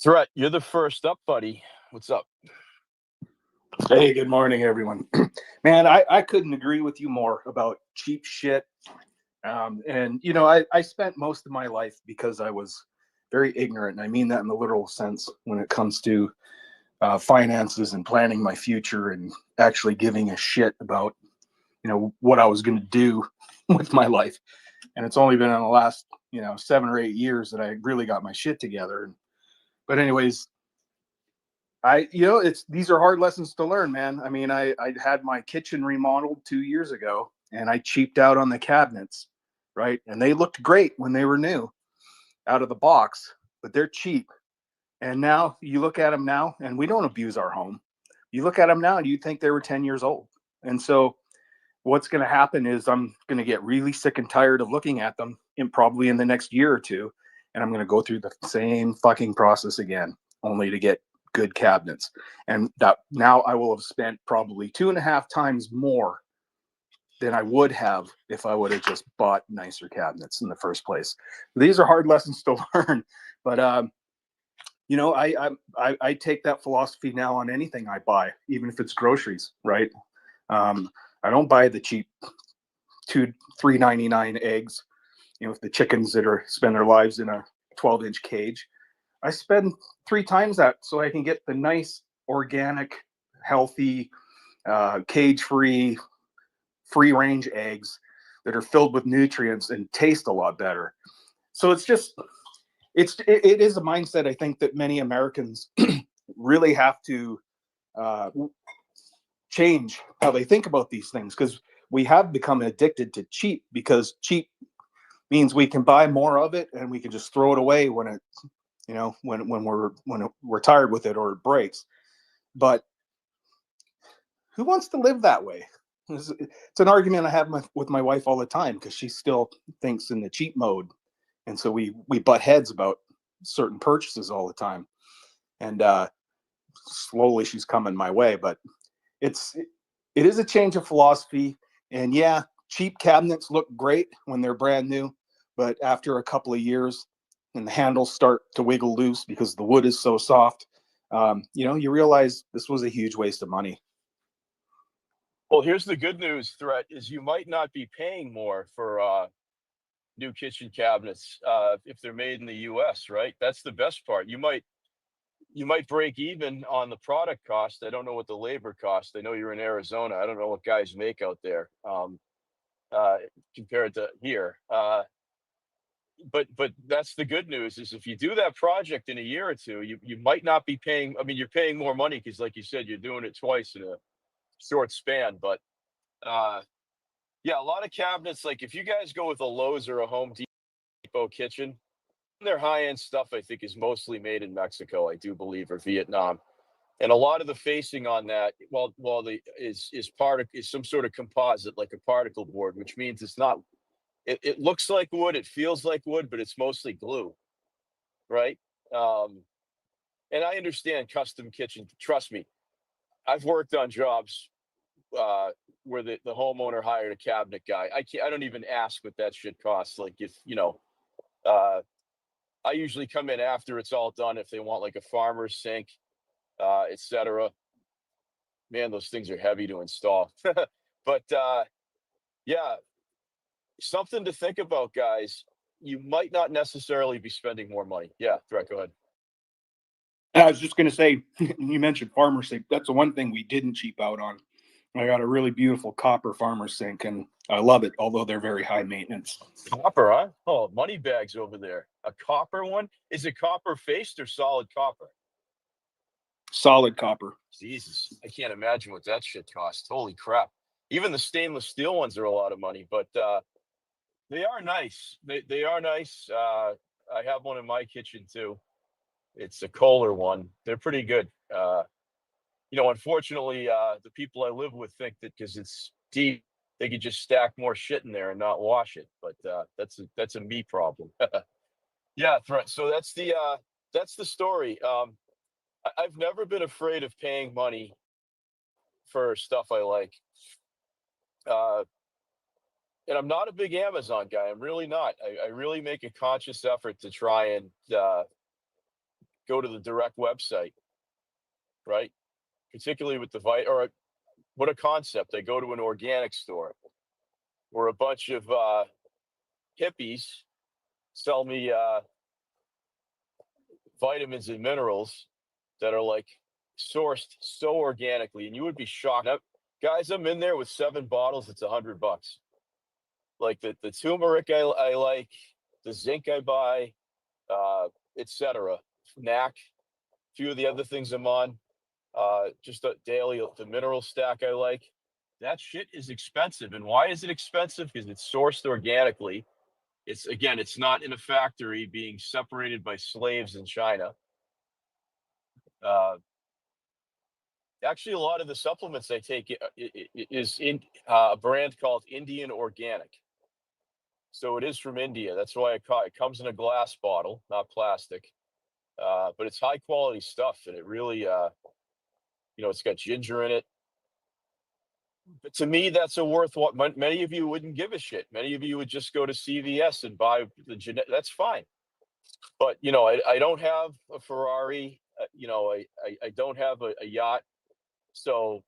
Threat, you're the first up, buddy. What's up? Hey, good morning, everyone. Man, I couldn't agree with you more about cheap shit. And, I spent most of my life because I was very ignorant. And I mean that in the literal sense when it comes to finances and planning my future and actually giving a shit about, what I was going to do with my life. And it's only been in the last, 7 or 8 years that I really got my shit together. But anyways, it's these are hard lessons to learn, man. I mean, I had my kitchen remodeled 2 years ago, and I cheaped out on the cabinets, right? And they looked great when they were new out of the box, but they're cheap. And now you look at them now, and we don't abuse our home. You look at them now, and you think they were 10 years old. And so, what's going to happen is I'm going to get really sick and tired of looking at them, probably in the next year or two, and I'm going to go through the same fucking process again, only to get good cabinets. And that now I will have spent probably 2.5 times more than I would have if I would have just bought nicer cabinets in the first place. These are hard lessons to learn, but I take that philosophy now on anything I buy, even if it's groceries, right? I don't buy the cheap $3.99 eggs, with the chickens that are spend their lives in a 12-inch cage. I spend 3 times that so I can get the nice, organic, healthy, cage-free, free-range eggs that are filled with nutrients and taste a lot better. So it is a mindset I think that many Americans really have to change how they think about these things, because we have become addicted to cheap, because cheap means we can buy more of it and we can just throw it away when it when we're tired with it or it breaks. But who wants to live that way? It's an argument I have with my wife all the time, because she still thinks in the cheap mode, and so we butt heads about certain purchases all the time. And slowly she's coming my way, but it's it is a change of philosophy. And yeah, cheap cabinets look great when they're brand new, but after a couple of years and the handles start to wiggle loose because the wood is so soft, you realize this was a huge waste of money. Well, here's the good news, Threat, is you might not be paying more for new kitchen cabinets if they're made in the US, right? That's the best part. You might break even on the product cost. I don't know what the labor cost. I know you're in Arizona. I don't know what guys make out there uh, compared to here. But that's the good news, is if you do that project in a year or two, you might not be paying. I mean, you're paying more money because, like you said, you're doing it twice in a short span. But uh, yeah, a lot of cabinets. Like if you guys go with a Lowe's or a Home Depot kitchen, their high end stuff I think is mostly made in Mexico, I do believe, or Vietnam. And a lot of the facing on that, well, the is some sort of composite, like a particle board, which means it's not. It looks like wood, it feels like wood, but it's mostly glue, right? Um, and I understand custom kitchen. Trust me, I've worked on jobs uh, where the homeowner hired a cabinet guy. I don't even ask what that shit costs. Like if uh, I usually come in after it's all done if they want like a farmer's sink, etc. Man, those things are heavy to install. But yeah, something to think about, guys. You might not necessarily be spending more money. Yeah, Threat, go ahead. And I was just going to say, you mentioned farmer sink. That's the one thing we didn't cheap out on. I got a really beautiful copper farmer sink, and I love it, although they're very high maintenance. Copper, huh? Oh, money bags over there. A copper one? Is it copper faced or solid copper? Solid copper. Jesus, I can't imagine what that shit costs. Holy crap. Even the stainless steel ones are a lot of money, but they are nice. They are nice. I have one in my kitchen too. It's a Kohler one. They're pretty good. Unfortunately, the people I live with think that because it's deep, they could just stack more shit in there and not wash it. But that's a me problem. Yeah, threat. So that's the story. I've never been afraid of paying money for stuff I like. Uh, and I'm not a big Amazon guy. I'm really not. I really make a conscious effort to try and go to the direct website, right? Particularly with the or what a concept. I go to an organic store where a bunch of hippies sell me vitamins and minerals that are like sourced so organically, and you would be shocked. Guys, I'm in there with 7 bottles. It's $100. Like the turmeric I like, the zinc I buy, uh, etc. Knack, a few of the other things I'm on, just a daily the mineral stack I like. That shit is expensive, and why is it expensive? Because it's sourced organically. It's again, it's not in a factory being separated by slaves in China. Uh, Actually, a lot of the supplements I take is in a brand called Indian Organic. So it is from India. That's why it comes in a glass bottle, not plastic. But it's high quality stuff, and it really, it's got ginger in it. But to me, that's a worthwhile. Many of you wouldn't give a shit. Many of you would just go to CVS and buy the genetic. That's fine. But I don't have a Ferrari. I don't have a yacht. So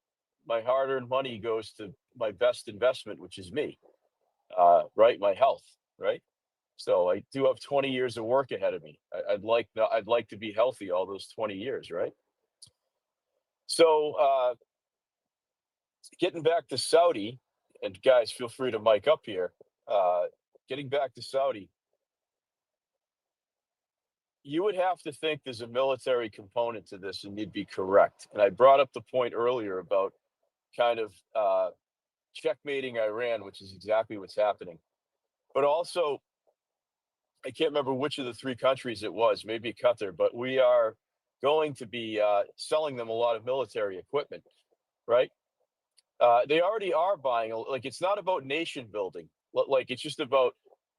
my hard-earned money goes to my best investment, which is me, right? My health, right? So I do have 20 years of work ahead of me. I'd like to be healthy all those 20 years, right? So getting back to Saudi, and guys, feel free to mic up here. Getting back to Saudi, you would have to think there's a military component to this, and you'd be correct. And I brought up the point earlier about kind of checkmating Iran, which is exactly what's happening. But also, I can't remember which of the 3 countries it was, maybe Qatar, but we are going to be selling them a lot of military equipment, right? They already are buying, like, it's not about nation building. Like, it's just about,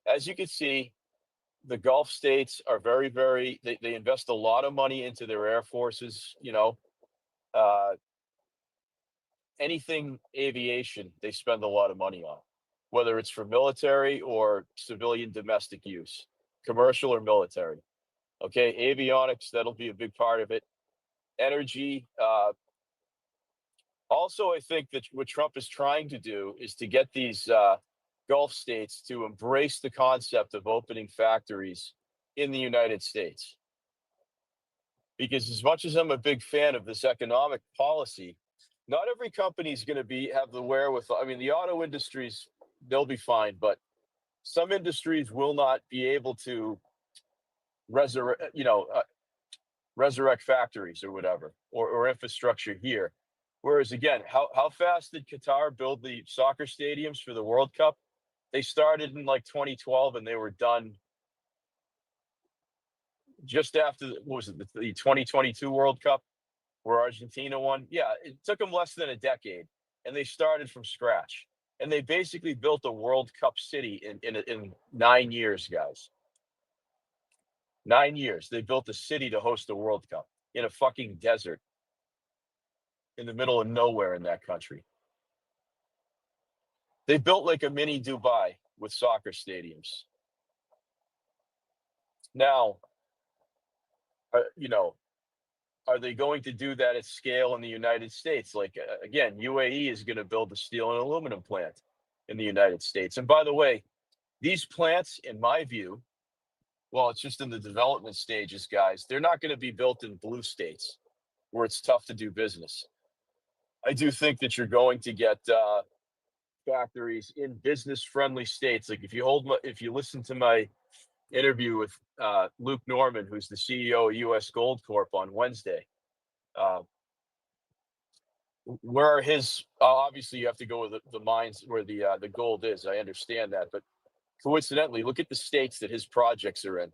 as you can see, the Gulf states are very, very, they invest a lot of money into their air forces, uh, anything aviation, they spend a lot of money on, whether it's for military or civilian domestic use, commercial or military. Okay, avionics, that'll be a big part of it. Energy. Also, I think that what Trump is trying to do is to get these Gulf states to embrace the concept of opening factories in the United States. Because as much as I'm a big fan of this economic policy, not every company is going to have the wherewithal. I mean, the auto industries, they'll be fine, but some industries will not be able to resurrect, resurrect factories or whatever, or infrastructure here. Whereas again, how fast did Qatar build the soccer stadiums for the World Cup? They started in like 2012 and they were done just after what was it, the 2022 World Cup where Argentina won? Yeah, it took them less than a decade, and they started from scratch. And they basically built a World Cup city in 9 years, guys. 9 years. They built a city to host the World Cup in a fucking desert in the middle of nowhere in that country. They built like a mini Dubai with soccer stadiums. Now, are they going to do that at scale in the United States? Like, again, UAE is going to build a steel and aluminum plant in the United States. And by the way, these plants, in my view, well, it's just in the development stages, guys. They're not going to be built in blue states where it's tough to do business. I do think that you're going to get factories in business-friendly states. Like if you listen to my interview with Luke Norman, who's the CEO of U.S. Gold Corp on Wednesday, uh, where are his? Obviously, you have to go with the mines where the gold is. I understand that, but coincidentally, look at the states that his projects are in: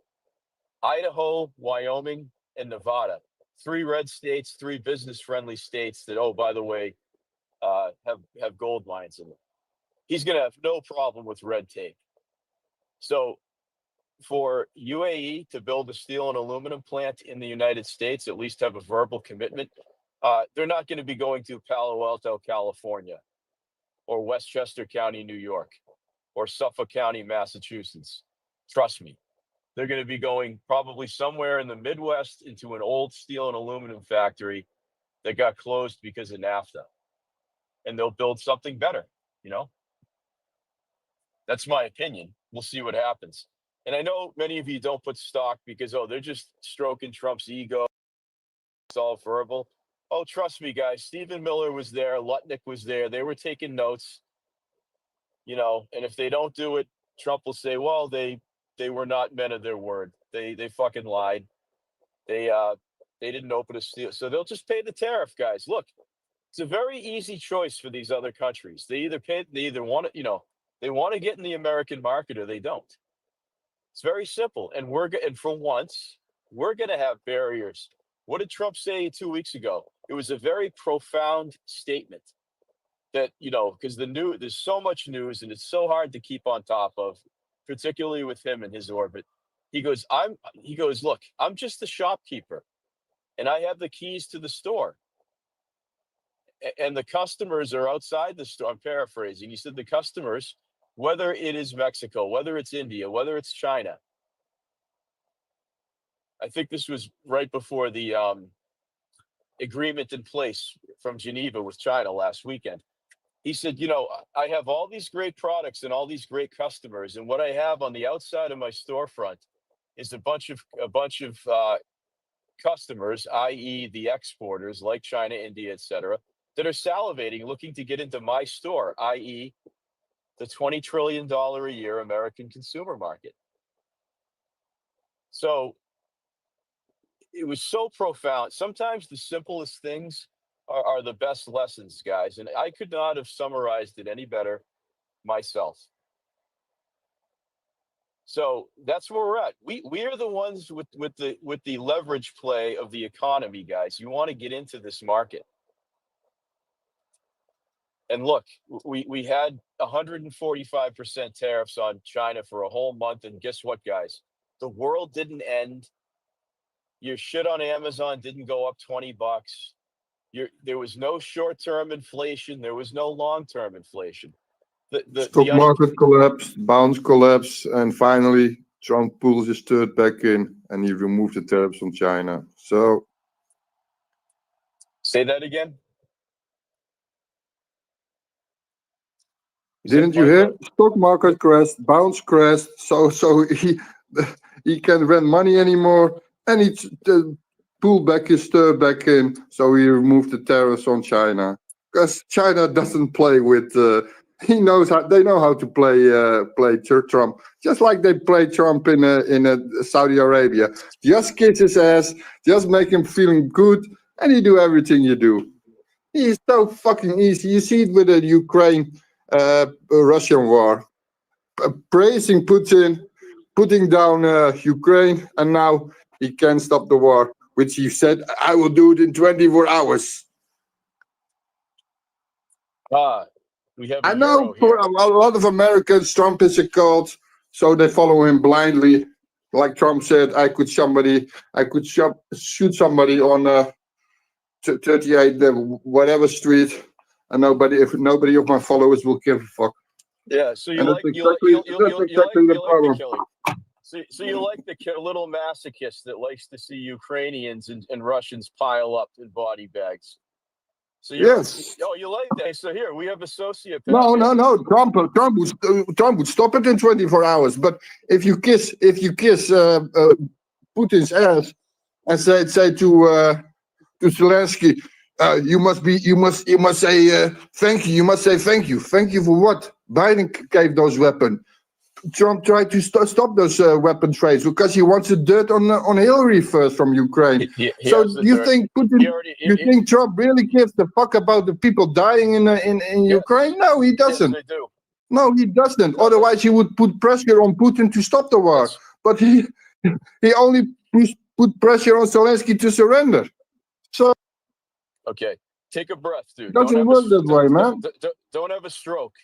Idaho, Wyoming, and Nevada. 3 red states, 3 business-friendly states that, oh, by the way, have gold mines in them. He's going to have no problem with red tape. So for UAE to build a steel and aluminum plant in the United States, at least have a verbal commitment, they're not going to be going to Palo Alto, California, or Westchester County, New York, or Suffolk County, Massachusetts. Trust me. They're going to be going probably somewhere in the Midwest into an old steel and aluminum factory that got closed because of NAFTA. And they'll build something better, you know? That's my opinion. We'll see what happens. And I know many of you don't put stock because, oh, they're just stroking Trump's ego. It's all verbal. Oh, trust me, guys. Stephen Miller was there. Lutnick was there. They were taking notes, you know, and if they don't do it, Trump will say, well, they were not men of their word. They fucking lied. They didn't open a steel. So they'll just pay the tariff, guys. Look, it's a very easy choice for these other countries. They either want to, you know, they want to get in the American market or they don't. It's very simple. And and for once, we're going to have barriers. What did Trump say 2 weeks ago? It was a very profound statement that, you know, because there's so much news and it's so hard to keep on top of, particularly with him and his orbit. He goes, look, I'm just the shopkeeper and I have the keys to the store. And the customers are outside the store. I'm paraphrasing. He said the customers, whether it is Mexico, whether it's India, whether it's China. I think this was right before the agreement in place from Geneva with China last weekend. He said, you know, I have all these great products and all these great customers. And what I have on the outside of my storefront is a bunch of customers, i.e. the exporters like China, India, et cetera, that are salivating, looking to get into my store, i.e. the $20 trillion a year American consumer market. So it was so profound. Sometimes the simplest things are the best lessons, guys. And I could not have summarized it any better myself. So that's where we're at. We are the ones with the leverage play of the economy, guys. You want to get into this market. And look, we had 145% tariffs on China for a whole month. And guess what, guys? The world didn't end. Your shit on Amazon didn't go up $20. There was no short-term inflation. There was no long-term inflation. Stock market collapsed, bounce collapsed, and finally Trump pulls his third back in and he removed the tariffs on China. So say that again. Didn't you hear? Stock market crashed, bounce crashed, so he can't rent money anymore, and he pulled back his third back in, so he removed the tariffs on China. Because China doesn't play with. They know how to play Trump, just like they play Trump in Saudi Arabia. Just kiss his ass, just make him feeling good, and he do everything you do. He's so fucking easy. You see it with the Ukraine. Russian war, praising Putin, putting down Ukraine, and now he can't stop the war, which he said, I will do it in 24 hours. We have I know for a lot of Americans, Trump is a cult, so they follow him blindly. Like Trump said, I could shoot somebody on 38 whatever street. And nobody of my followers will give a fuck. Yeah, so you like the little masochist that likes to see Ukrainians and Russians pile up in body bags. So yes. Oh, you like that? So here we have a sociopath. No. Trump would stop it in 24 hours. But if you kiss Putin's ass and say to Zelensky, you must say thank you. You must say thank you. Thank you for what? Biden gave those weapons. Trump tried to stop those weapon trades because he wants the dirt on Hillary first from Ukraine. So you think think Trump really gives a fuck about the people dying in Ukraine? No, he doesn't. Yes, they do. No, he doesn't. Otherwise, he would put pressure on Putin to stop the war. But he only put pressure on Zelensky to surrender. So. Okay, take a breath, dude. Doesn't work that way, man. Don't have a stroke.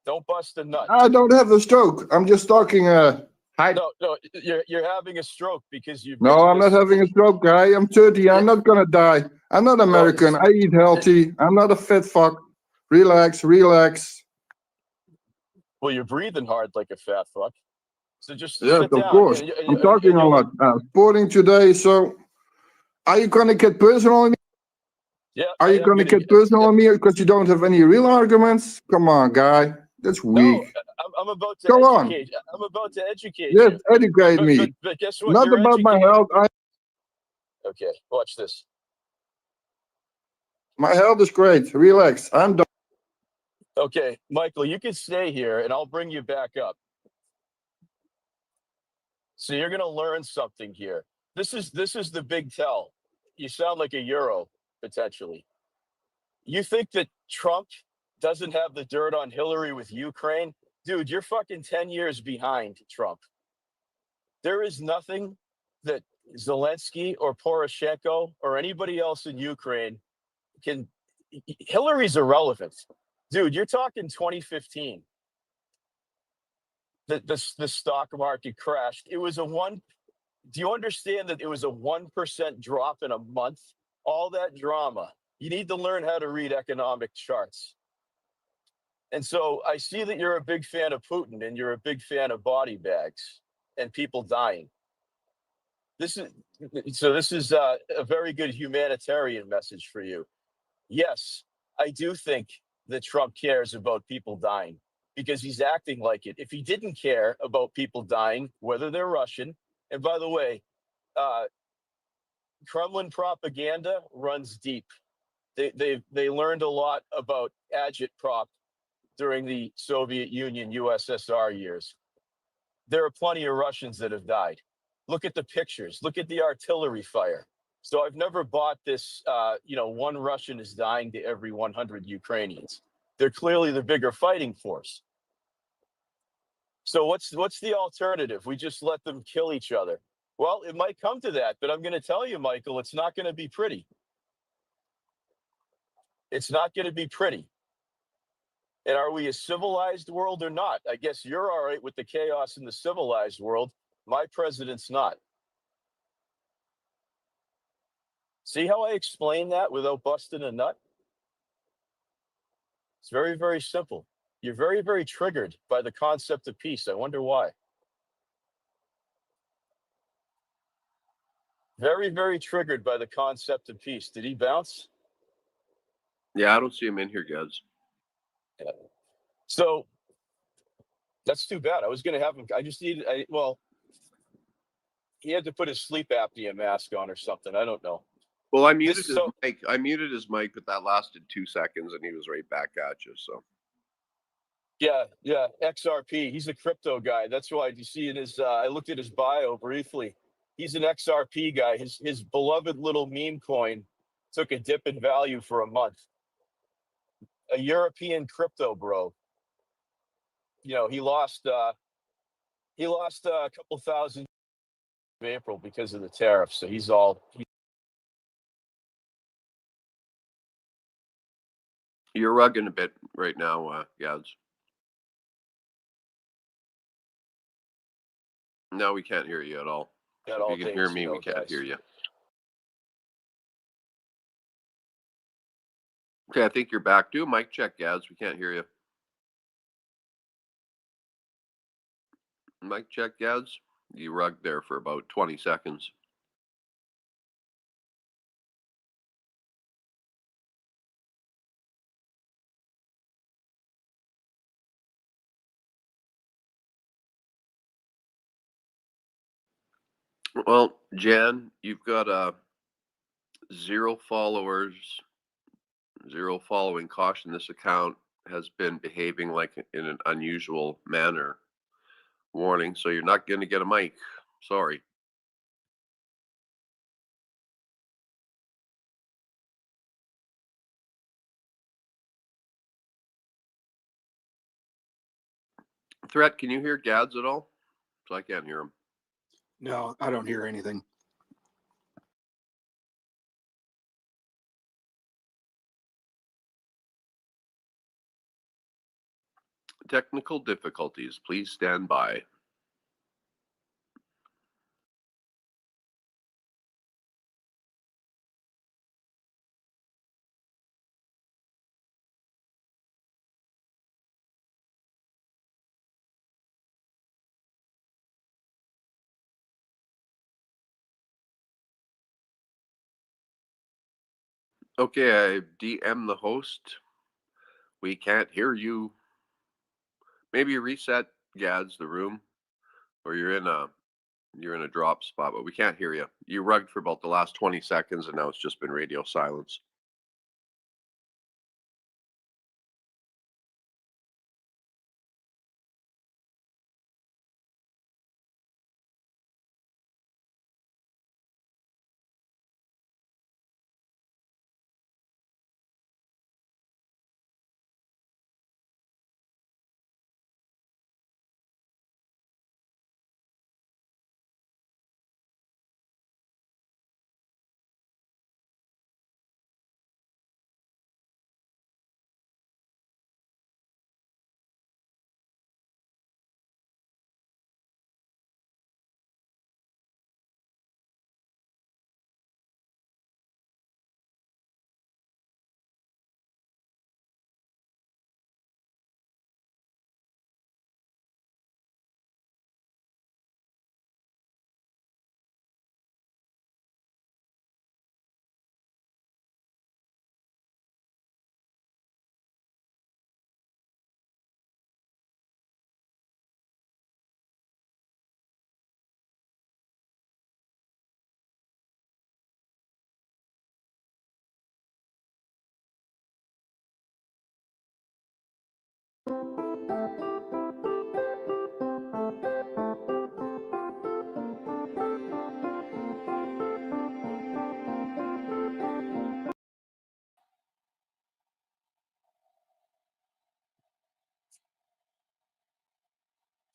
Don't bust a nut. I don't have a stroke. I'm just talking Hi. No, you're having a stroke because you've No, been I'm not having a stroke, guy. I'm 30. I'm not gonna die. I'm not American. I eat healthy. I'm not a fat fuck. Relax, relax. Well, you're breathing hard like a fat fuck. So just Yes, sit of down, course. I'm talking and a lot. Sporting today, so are you gonna get personal on me? yeah, Are I you am gonna gonna get get. personal Yeah, on me because you don't have any real arguments? Come on, guy. That's no, weak. I'm about to Go on. educate. I'm about to educate Yes, you. educate me. But guess what? Not You're about my educated. health. Okay, watch this. My health is great. Relax. I'm done. Okay, Michael, you can stay here, and I'll bring you back up. So you're gonna learn something here. This is the big tell. You sound like a Euro potentially. You think that Trump doesn't have the dirt on Hillary with Ukraine? Dude, you're fucking 10 years behind Trump. There is nothing that Zelensky or Poroshenko or anybody else in Ukraine can. Hillary's irrelevant. Dude, you're talking 2015. The stock market crashed. It was a one. Do you understand that it was a 1% drop in a month? All that drama. You need to learn how to read economic charts. And so I see that you're a big fan of Putin and you're a big fan of body bags and people dying. This is a very good humanitarian message for you. Yes, I do think that Trump cares about people dying because he's acting like it. If he didn't care about people dying, whether they're Russian, and by the way, uh, Kremlin propaganda runs deep. They learned a lot about agitprop during the Soviet Union USSR years. There are plenty of Russians that have died. Look at the pictures. Look at the artillery fire. So I've never bought this. One Russian is dying to every 100 Ukrainians. They're clearly the bigger fighting force. So what's the alternative? We just let them kill each other. Well, it might come to that, but I'm going to tell you, Michael, it's not going to be pretty. It's not going to be pretty. And are we a civilized world or not? I guess you're all right with the chaos in the civilized world. My president's not. See how I explain that without busting a nut? It's very, very simple. You're very, very triggered by the concept of peace. I wonder why. Very, very triggered by the concept of peace. Did he bounce? Yeah, I don't see him in here, guys. Yeah. So that's too bad. I was going to have him. He had to put his sleep apnea mask on or something. I don't know. Well, I muted his mic. I muted his mic, but that lasted 2 seconds, and he was right back at you. So. Yeah, XRP. He's a crypto guy. That's why you see in his. I looked at his bio briefly. He's an XRP guy. His beloved little meme coin took a dip in value for a month. A European crypto bro. He lost. He lost a couple thousand in April because of the tariffs. So he's all. You're rugging a bit right now, Gads. No, we can't hear you at all. If you can hear me, we can't hear you. Okay, I think you're back. Do a mic check, Gads. We can't hear you. Mic check, Gads. You rugged there for about 20 seconds. Well, Jan, you've got 0 followers, 0 following. Caution, this account has been behaving like in an unusual manner. Warning, so you're not going to get a mic. Sorry. Threat, can you hear Gads at all? So I can't hear him. No, I don't hear anything. Technical difficulties. Please stand by. Okay, I DM the host. We can't hear you. Maybe reset Gads the room, or you're in a drop spot, but we can't hear you. You rugged for about the last 20 seconds, and now it's just been radio silence.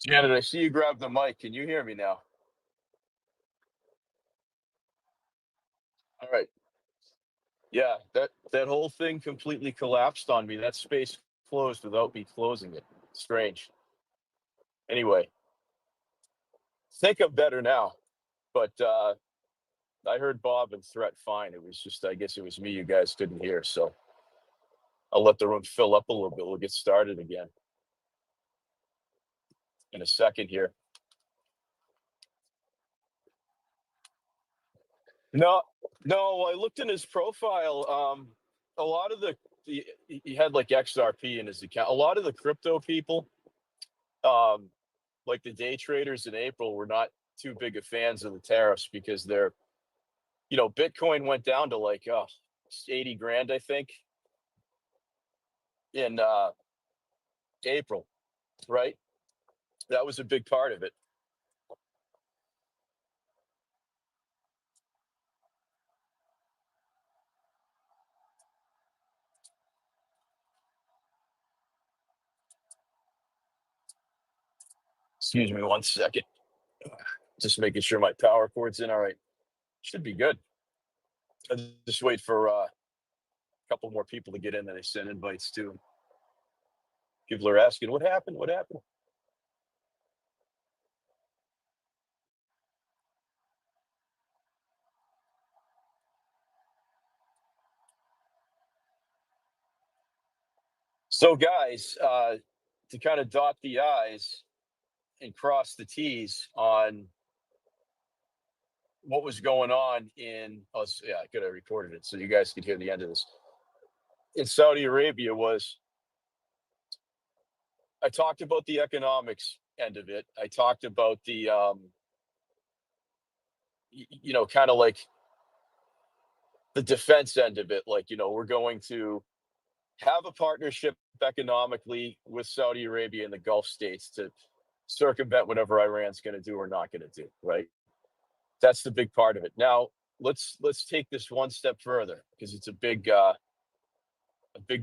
Janet, I see you grab the mic. Can you hear me now? All right. Yeah, that whole thing completely collapsed on me. That space closed without me closing it. Strange. Anyway, think I'm better now, but I heard Bob and Threat fine. It was just, I guess it was me you guys couldn't hear. So I'll let the room fill up a little bit. We'll get started again in a second here. No, no, I looked in his profile. A lot of he had like XRP in his account. A lot of the crypto people, um, like the day traders in April, were not too big of fans of the tariffs because Bitcoin went down to like 80 grand, I think, in April, right? That was a big part of it. Excuse me 1 second. Just making sure my power cord's in. All right. Should be good. I'll just wait for a couple more people to get in that I sent invites to. People are asking, what happened? What happened? So, guys, to kind of dot the I's and cross the T's on what was going on yeah, I could have recorded it so you guys could hear the end of this. In Saudi Arabia I talked about the economics end of it. I talked about the, kind of like the defense end of it. Like, we're going to have a partnership economically with Saudi Arabia and the Gulf states to circumvent whatever Iran's going to do or not going to do, right? That's the big part of it. Now, let's take this one step further because it's a big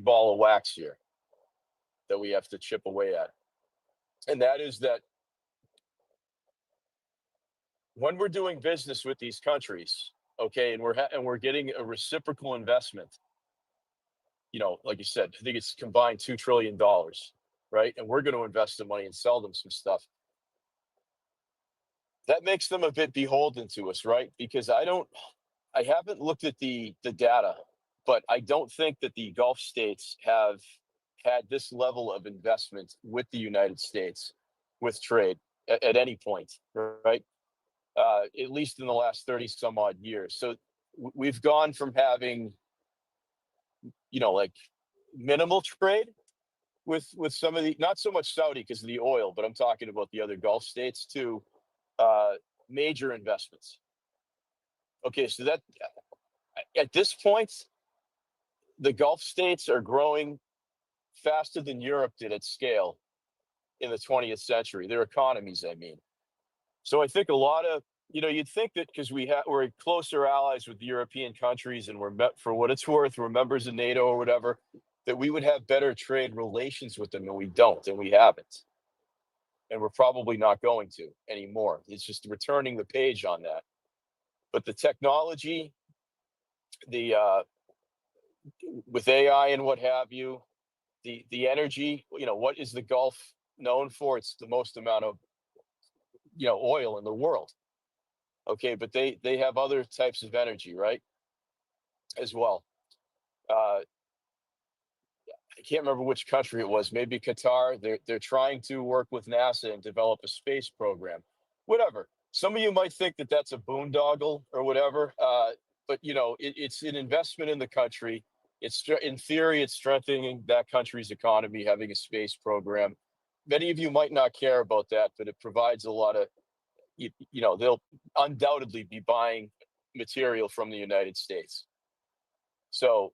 ball of wax here that we have to chip away at. And that is that when we're doing business with these countries, okay, and we're getting a reciprocal investment, like you said, I think it's combined $2 trillion, right? And we're going to invest the money and sell them some stuff. That makes them a bit beholden to us, right? Because I haven't looked at the data, but I don't think that the Gulf states have had this level of investment with the United States with trade at any point, right? At least in the last 30 some odd years. So we've gone from having like minimal trade with some of the, not so much Saudi because of the oil, but I'm talking about the other Gulf states, to major investments. Okay, so that at this point, the Gulf states are growing faster than Europe did at scale in the 20th century. Their economies, I mean. So I think a lot of, you'd think that because we're closer allies with the European countries, and we're met, for what it's worth, we're members of NATO or whatever, that we would have better trade relations with them, and we don't, and we haven't. And we're probably not going to anymore. It's just returning the page on that. But the technology, the with AI and what have you, the energy, what is the Gulf known for? It's the most amount of oil in the world. Okay, but they have other types of energy, right? As well. I can't remember which country it was. Maybe Qatar. They're trying to work with NASA and develop a space program. Whatever. Some of you might think that that's a boondoggle or whatever, but it's an investment in the country. It's, in theory, it's strengthening that country's economy, having a space program. Many of you might not care about that, but it provides a lot of, they'll undoubtedly be buying material from the United States. So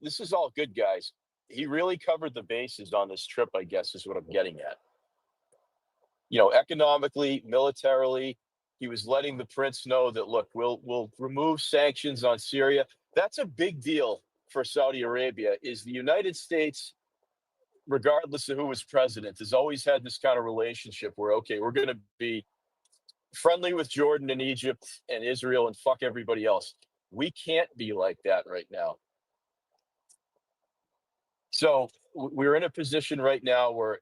this is all good, guys. He really covered the bases on this trip, I guess, is what I'm getting at. Economically, militarily, he was letting the prince know that, look, we'll remove sanctions on Syria. That's a big deal for Saudi Arabia. Is the United States, regardless of who was president, has always had this kind of relationship where, okay, we're going to be friendly with Jordan and Egypt and Israel and fuck everybody else. We can't be like that right now. So we're in a position right now where,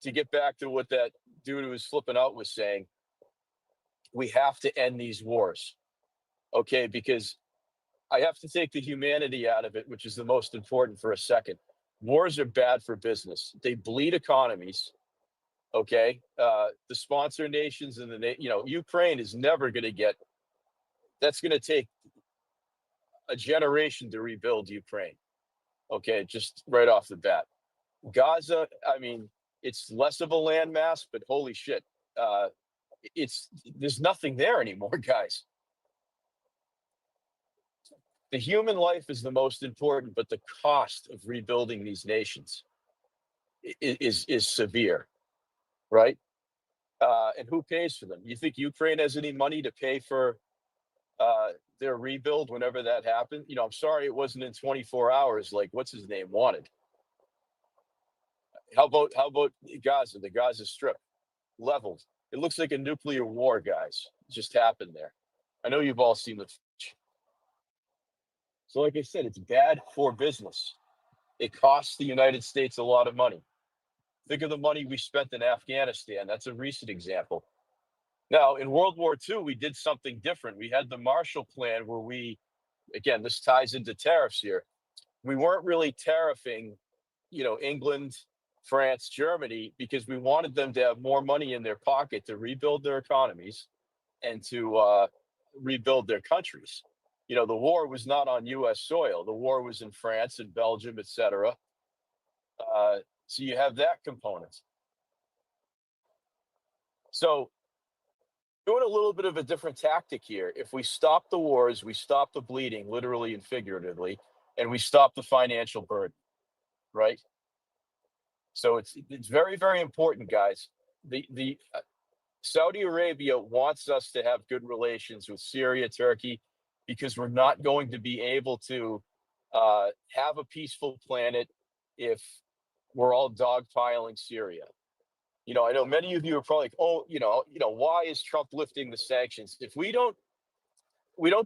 to get back to what that dude who was flipping out was saying, we have to end these wars. Okay, because I have to take the humanity out of it, which is the most important, for a second. Wars are bad for business. They bleed economies. Okay, the sponsor nations and Ukraine is never going to get. That's going to take a generation to rebuild Ukraine. Okay, just right off the bat. Gaza, I mean, it's less of a landmass, but holy shit, there's nothing there anymore, guys. The human life is the most important, but the cost of rebuilding these nations is severe, right? And who pays for them? You think Ukraine has any money to pay for their rebuild whenever that happened? I'm sorry it wasn't in 24 hours like what's his name wanted. How about Gaza, the Gaza Strip, leveled? It looks like a nuclear war, guys. It just happened there. I know you've all seen the. So, like I said, it's bad for business. It costs the United States a lot of money. Think of the money we spent in Afghanistan. That's a recent example. Now, in World War II, we did something different. We had the Marshall Plan where again, this ties into tariffs here. We weren't really tariffing, England, France, Germany, because we wanted them to have more money in their pocket to rebuild their economies and to rebuild their countries. The war was not on U.S. soil. The war was in France and Belgium, etc. So you have that component. So doing a little bit of a different tactic here. If we stop the wars, we stop the bleeding, literally and figuratively, and we stop the financial burden, right? So it's very, very important, guys. The Saudi Arabia wants us to have good relations with Syria, Turkey, because we're not going to be able to have a peaceful planet if we're all dogpiling Syria. I know many of you are probably like, oh, why is Trump lifting the sanctions? If we don't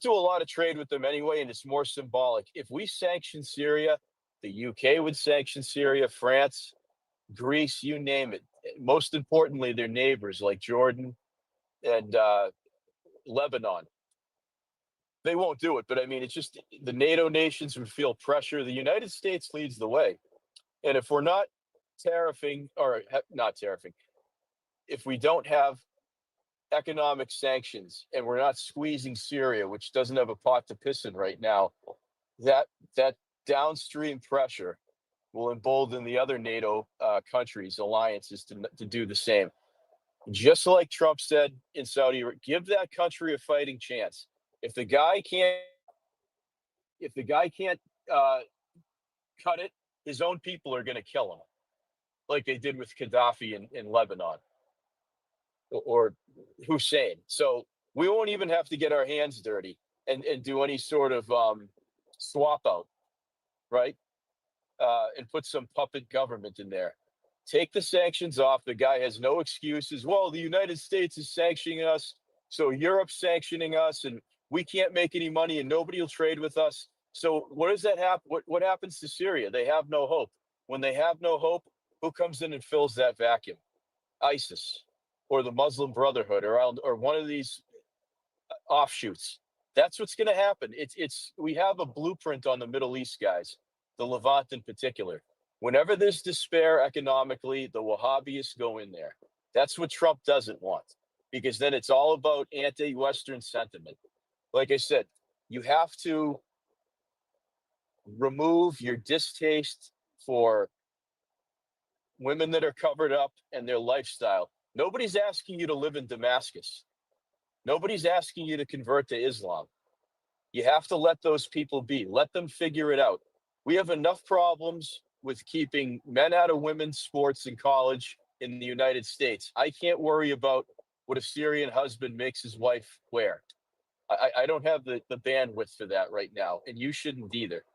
do a lot of trade with them anyway, and it's more symbolic. If we sanction Syria, the UK would sanction Syria, France, Greece, you name it. Most importantly, their neighbors like Jordan and Lebanon. They won't do it, but I mean, it's just the NATO nations would feel pressure. The United States leads the way. And if we're not tariffing, or not tariffing, if we don't have economic sanctions and we're not squeezing Syria, which doesn't have a pot to piss in right now, that downstream pressure will embolden the other NATO countries, alliances to do the same. Just like Trump said in Saudi Arabia, give that country a fighting chance. If the guy can't, uh, cut it, his own people are going to kill him, like they did with Gaddafi in Lebanon or Hussein. So we won't even have to get our hands dirty and do any sort of swap out, right? And put some puppet government in there. Take the sanctions off. The guy has no excuses. Well, the United States is sanctioning us, so Europe's sanctioning us, and we can't make any money, and nobody will trade with us. So what does that happen? What happens to Syria? They have no hope. When they have no hope, who comes in and fills that vacuum? ISIS or the Muslim Brotherhood or one of these offshoots. That's what's going to happen. It's we have a blueprint on the Middle East, guys, the Levant in particular. Whenever there's despair economically, the Wahhabis go in there. That's what Trump doesn't want, because then it's all about anti-Western sentiment. Like I said, you have to remove your distaste for women that are covered up and their lifestyle. Nobody's asking you to live in Damascus. Nobody's asking you to convert to Islam. You have to let those people be. Let them figure it out. We have enough problems with keeping men out of women's sports in college in the United States. I can't worry about what a Syrian husband makes his wife wear. I don't have the bandwidth for that right now, and you shouldn't either.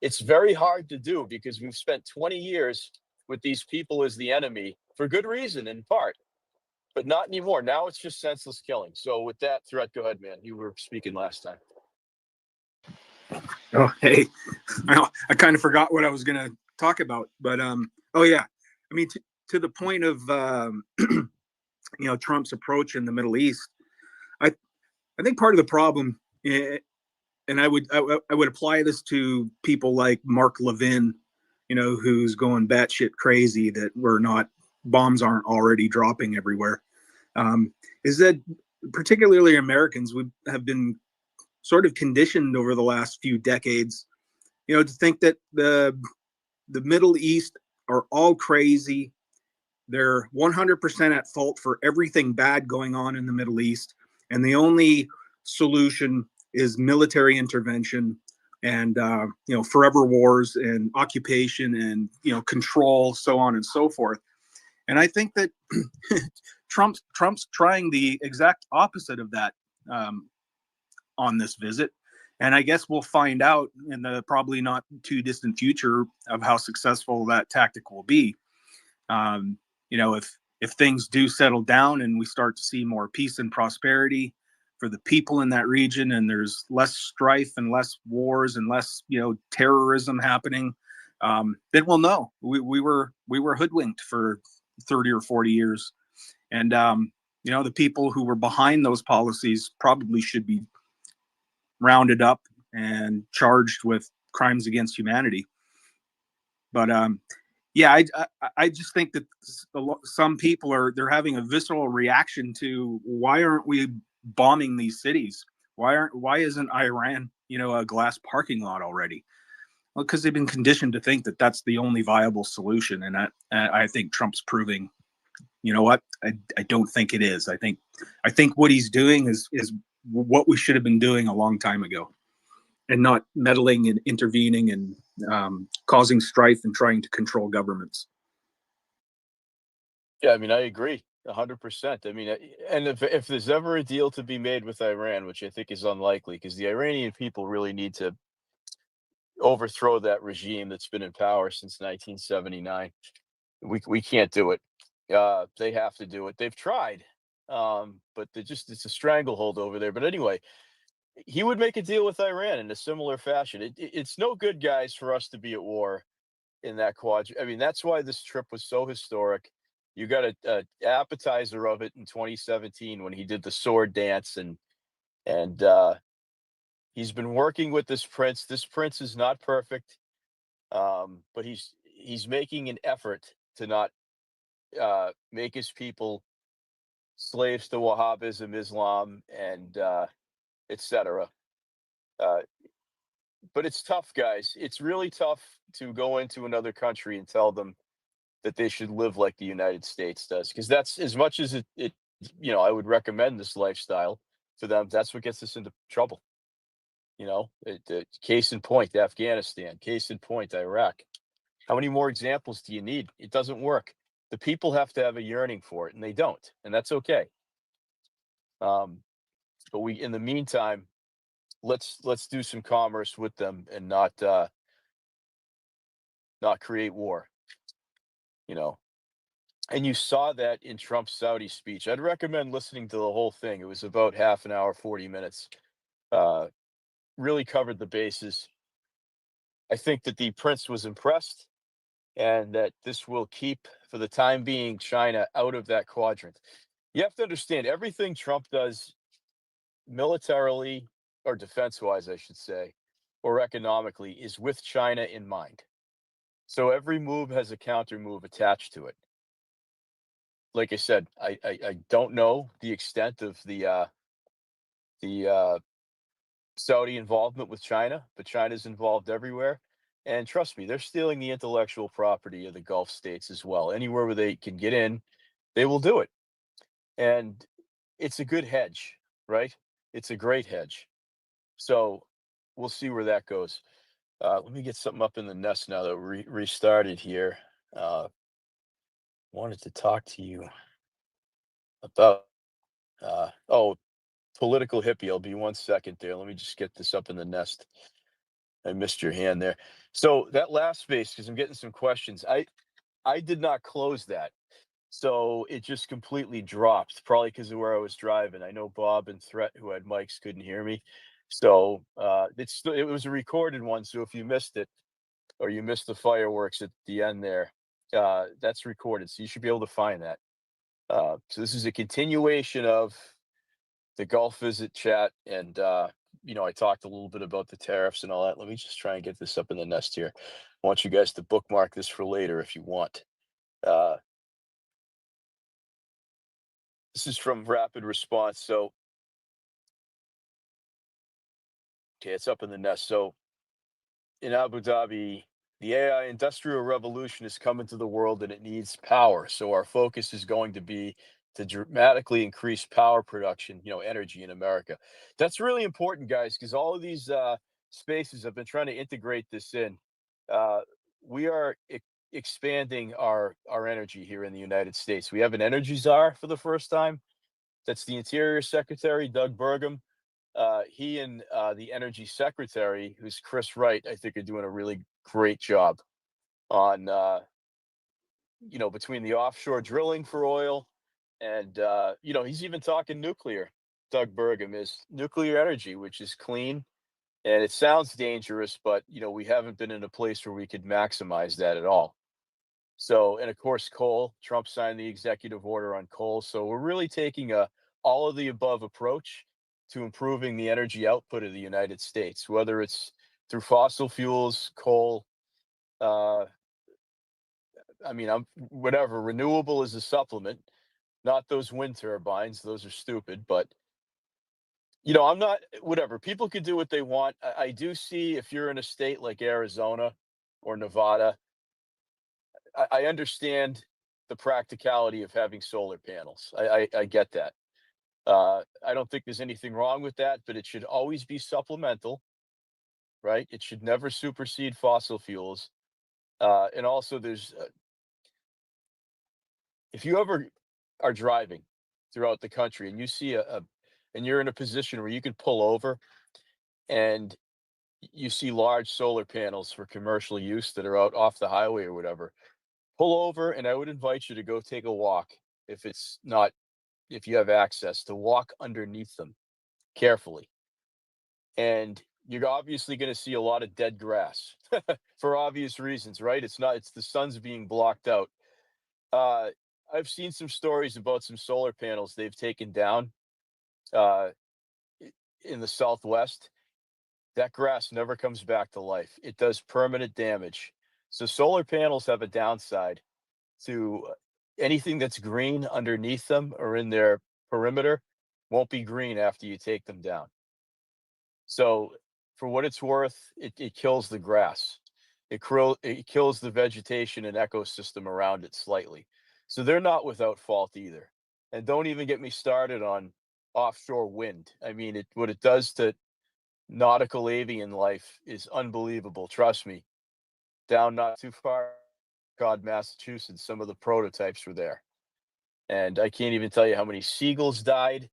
It's very hard to do because we've spent 20 years with these people as the enemy for good reason, in part, but not anymore. Now it's just senseless killing. So with that threat, go ahead, man. You were speaking last time. Oh, hey, I kind of forgot what I was going to talk about, but oh yeah, I mean to the point of Trump's approach in the Middle East, I think part of the problem, and I would apply this to people like Mark Levin, who's going batshit crazy that bombs aren't already dropping everywhere, is that particularly Americans have been sort of conditioned over the last few decades, to think that the Middle East are all crazy. They're 100% at fault for everything bad going on in the Middle East, and the only solution is military intervention and forever wars and occupation and control, so on and so forth. And I think that Trump's trying the exact opposite of that on this visit. And I guess we'll find out in the probably not too distant future of how successful that tactic will be. If things do settle down and we start to see more peace and prosperity for the people in that region, and there's less strife and less wars and less terrorism happening, then we'll know we were hoodwinked for 30 or 40 years, and the people who were behind those policies probably should be rounded up and charged with crimes against humanity. But yeah, I just think that some people they're having a visceral reaction to why aren't we bombing these cities? Why isn't Iran a glass parking lot already? Well, because they've been conditioned to think that that's the only viable solution, and I think Trump's proving, what, I don't think it is. I think what he's doing is what we should have been doing a long time ago, and not meddling and intervening and causing strife and trying to control governments. Yeah, I mean, I agree 100%. I mean, and if there's ever a deal to be made with Iran, which I think is unlikely, because the Iranian people really need to overthrow that regime that's been in power since 1979. We can't do it. They have to do it. They've tried, but it's a stranglehold over there. But anyway, he would make a deal with Iran in a similar fashion. It's no good, guys, for us to be at war in that quadrant. I mean, that's why this trip was so historic. You got a appetizer of it in 2017 when he did the sword dance, and he's been working with this prince. This prince is not perfect, but he's making an effort to not make his people slaves to Wahhabism, Islam, and etc. But it's tough, guys. It's really tough to go into another country and tell them that they should live like the United States does, because that's as much as it I would recommend this lifestyle to them. That's what gets us into trouble. Case in point, Afghanistan. Case in point, Iraq. How many more examples do you need? It doesn't work. The people have to have a yearning for it, and they don't, and that's okay. But in the meantime, let's do some commerce with them and not create war. And you saw that in Trump's Saudi speech. I'd recommend listening to the whole thing. It was about half an hour, 40 minutes. Really covered the bases. I think that the prince was impressed, and that this will keep, for the time being, China out of that quadrant. You have to understand, everything Trump does militarily, or defense-wise, I should say, or economically, is with China in mind. So every move has a counter move attached to it. Like I said, I don't know the extent of the Saudi involvement with China, but China's involved everywhere. And trust me, they're stealing the intellectual property of the Gulf states as well. Anywhere where they can get in, they will do it. And it's a good hedge, right? It's a great hedge. So we'll see where that goes. Let me get something up in the nest now that we restarted here. Wanted to talk to you about, political hippie. I'll be 1 second there. Let me just get this up in the nest. I missed your hand there. So that last space, because I'm getting some questions. I did not close that. So it just completely dropped, probably because of where I was driving. I know Bob and Threat, who had mics, couldn't hear me. So it was a recorded one. So if you missed it, or you missed the fireworks at the end there, that's recorded. So you should be able to find that. So this is a continuation of the Gulf visit chat, and I talked a little bit about the tariffs and all that. Let me just try and get this up in the nest here. I want you guys to bookmark this for later if you want. This is from Rapid Response. So, okay, it's up in the nest. So, in Abu Dhabi, the AI industrial revolution is coming to the world, and it needs power. So our focus is going to be to dramatically increase power production, energy in America. That's really important, guys, because all of these spaces have been trying to integrate this in. Uh, we are expanding our energy here in the United States. We have an energy czar for the first time. That's the Interior Secretary, Doug Burgum. He and the Energy Secretary, who's Chris Wright, I think are doing a really great job on, between the offshore drilling for oil and, he's even talking nuclear. Doug Burgum is nuclear energy, which is clean. And it sounds dangerous, but, we haven't been in a place where we could maximize that at all. So, and of course, coal. Trump signed the executive order on coal. So we're really taking a all of the above approach to improving the energy output of the United States, whether it's through fossil fuels, coal. Uh, I'm whatever. Renewable is a supplement, not those wind turbines. Those are stupid. But I'm not whatever. People can do what they want. I do see, if you're in a state like Arizona or Nevada, I understand the practicality of having solar panels. I get that. I don't think there's anything wrong with that, but it should always be supplemental, right? It should never supersede fossil fuels. And also, if you ever are driving throughout the country and you see and you're in a position where you can pull over and you see large solar panels for commercial use that are out off the highway or whatever, pull over, and I would invite you to go take a walk, if you have access, to walk underneath them carefully. And you're obviously going to see a lot of dead grass for obvious reasons, right? It's the sun's being blocked out. Uh, I've seen some stories about some solar panels they've taken down uh, in the Southwest. That grass never comes back to life. It does permanent damage. So solar panels have a downside to anything that's green underneath them or in their perimeter won't be green after you take them down. So for what it's worth, it kills the grass. It kills the vegetation and ecosystem around it slightly. So they're not without fault either. And don't even get me started on offshore wind. I mean, what it does to nautical avian life is unbelievable. Trust me. Down not too far, God, Massachusetts, some of the prototypes were there. And I can't even tell you how many seagulls died,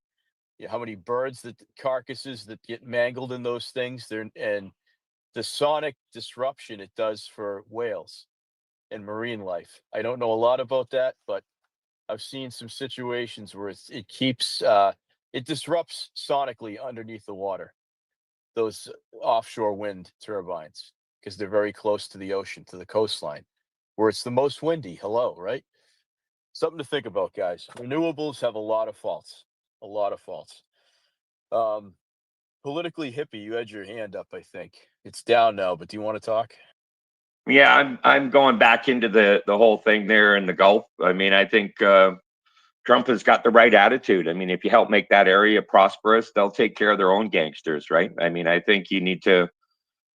how many birds that carcasses that get mangled in those things. And the sonic disruption it does for whales and marine life. I don't know a lot about that, but I've seen some situations where it keeps it disrupts sonically underneath the water, those offshore wind turbines, because they're very close to the ocean, to the coastline, where it's the most windy. Hello, right? Something to think about, guys. Renewables have a lot of faults. A lot of faults. Um, Politically hippie, you had your hand up, I think. It's down now, but do you want to talk? Yeah, I'm going back into the whole thing there in the Gulf. I mean, I think Trump has got the right attitude. I mean, if you help make that area prosperous, they'll take care of their own gangsters, right? I mean, I think you need to,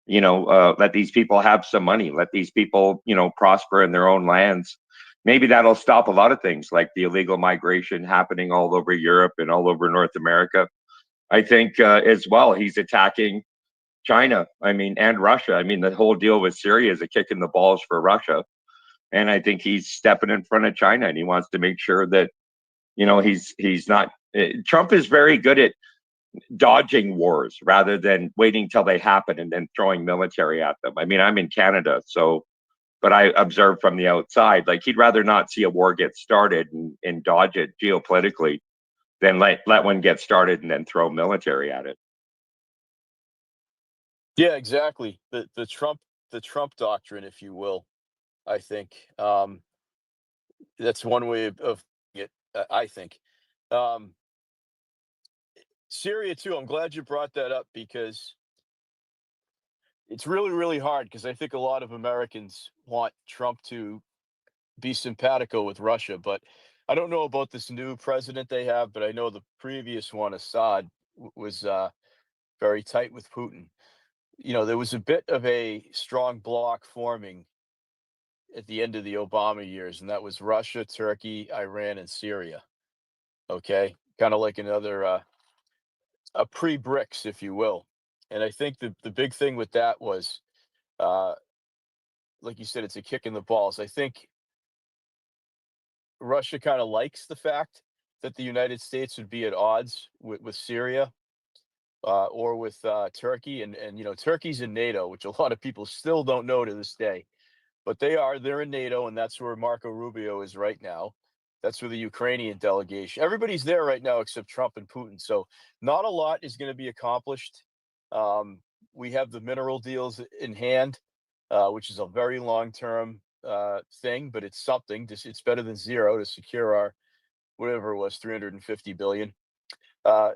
let these people have some money, let these people, prosper in their own lands. Maybe that'll stop a lot of things like the illegal migration happening all over Europe and all over North America. I think as well, he's attacking China, I mean, and Russia. I mean, the whole deal with Syria is a kick in the balls for Russia. And I think he's stepping in front of China and he wants to make sure that, he's not. Trump is very good at dodging wars rather than waiting till they happen and then throwing military at them. I mean, I'm in Canada, so, but I observe from the outside, like he'd rather not see a war get started and dodge it geopolitically than let one get started and then throw military at it. Yeah, exactly. The Trump doctrine, if you will. I think that's one way of it. I think um, Syria too. I'm glad you brought that up because it's really, really hard. Because I think a lot of Americans want Trump to be simpatico with Russia, but I don't know about this new president they have. But I know the previous one, Assad, was very tight with Putin. There was a bit of a strong bloc forming at the end of the Obama years, and that was Russia, Turkey, Iran, and Syria. Okay, kind of like another a pre-BRICS, if you will. And I think the big thing with that was, uh, like you said, it's a kick in the balls. I think Russia kind of likes the fact that the United States would be at odds with Syria or with Turkey, and Turkey's in NATO, which a lot of people still don't know to this day. But they're in NATO, and that's where Marco Rubio is right now. That's where the Ukrainian delegation. Everybody's there right now except Trump and Putin. So not a lot is going to be accomplished. Um, we have the mineral deals in hand, which is a very long-term thing, but it's something. It's better than zero to secure our whatever it was, 350 billion. Uh,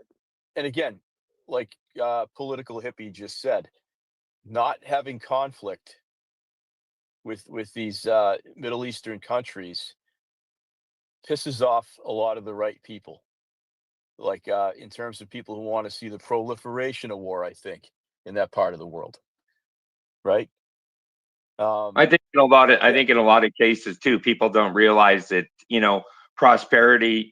and again, like political hippie just said, not having conflict with these Middle Eastern countries pisses off a lot of the right people. Like in terms of people who want to see the proliferation of war, I think, in that part of the world, right? I think in a lot of, I Yeah, think in a lot of cases too, people don't realize that prosperity,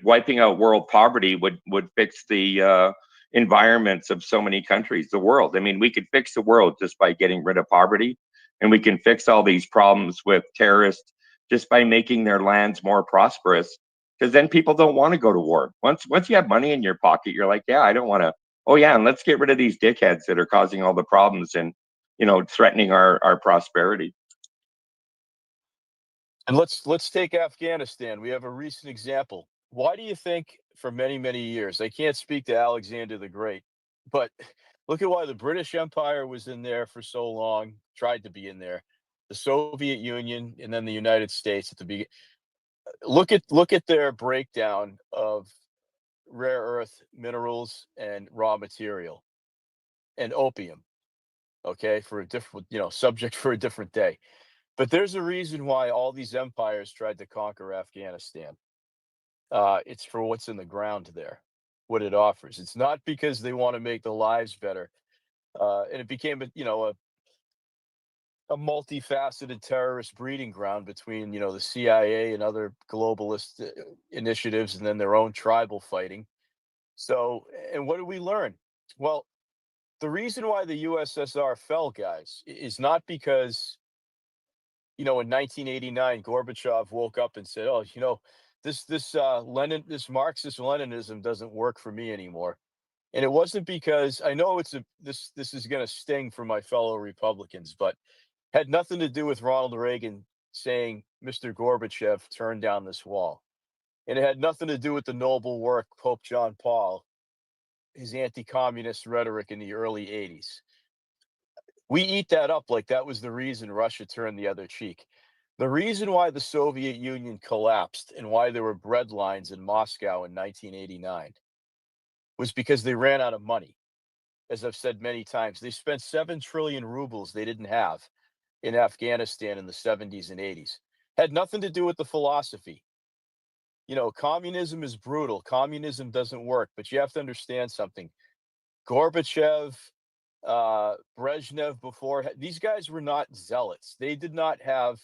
wiping out world poverty would fix the environments of so many countries, the world. I mean, we could fix the world just by getting rid of poverty, and we can fix all these problems with terrorists just by making their lands more prosperous. Because then people don't want to go to war. Once you have money in your pocket, you're like, yeah, I don't want to. Oh yeah, and let's get rid of these dickheads that are causing all the problems and threatening our prosperity. and let's take Afghanistan. We have a recent example. Why do you think for many, many years, I can't speak to Alexander the Great, but look at why the British Empire was in there for so long, tried to be in there, the Soviet Union, and then the United States at the beginning. Look at their breakdown of rare earth minerals and raw material and opium. Okay, for a different, subject for a different day. But there's a reason why all these empires tried to conquer Afghanistan. It's for what's in the ground there, what it offers. It's not because they want to make the lives better and it became a multifaceted terrorist breeding ground between the CIA and other globalist initiatives, and then their own tribal fighting. So, and what did we learn? Well, the reason why the USSR fell, guys, is not because in 1989 Gorbachev woke up and said, "Oh, this Marxist Leninism doesn't work for me anymore." And it wasn't because I know this is going to sting for my fellow Republicans, but had nothing to do with Ronald Reagan saying, "Mr. Gorbachev, turn down this wall." And it had nothing to do with the noble work Pope John Paul, his anti-communist rhetoric in the early 80s. We eat that up like that was the reason Russia turned the other cheek. The reason why the Soviet Union collapsed and why there were bread lines in Moscow in 1989 was because they ran out of money. As I've said many times, they spent 7 trillion rubles they didn't have in Afghanistan in the 70s and 80s. Had nothing to do with the philosophy. Communism is brutal. Communism doesn't work, but you have to understand something. Gorbachev, Brezhnev before, these guys were not zealots. They did not have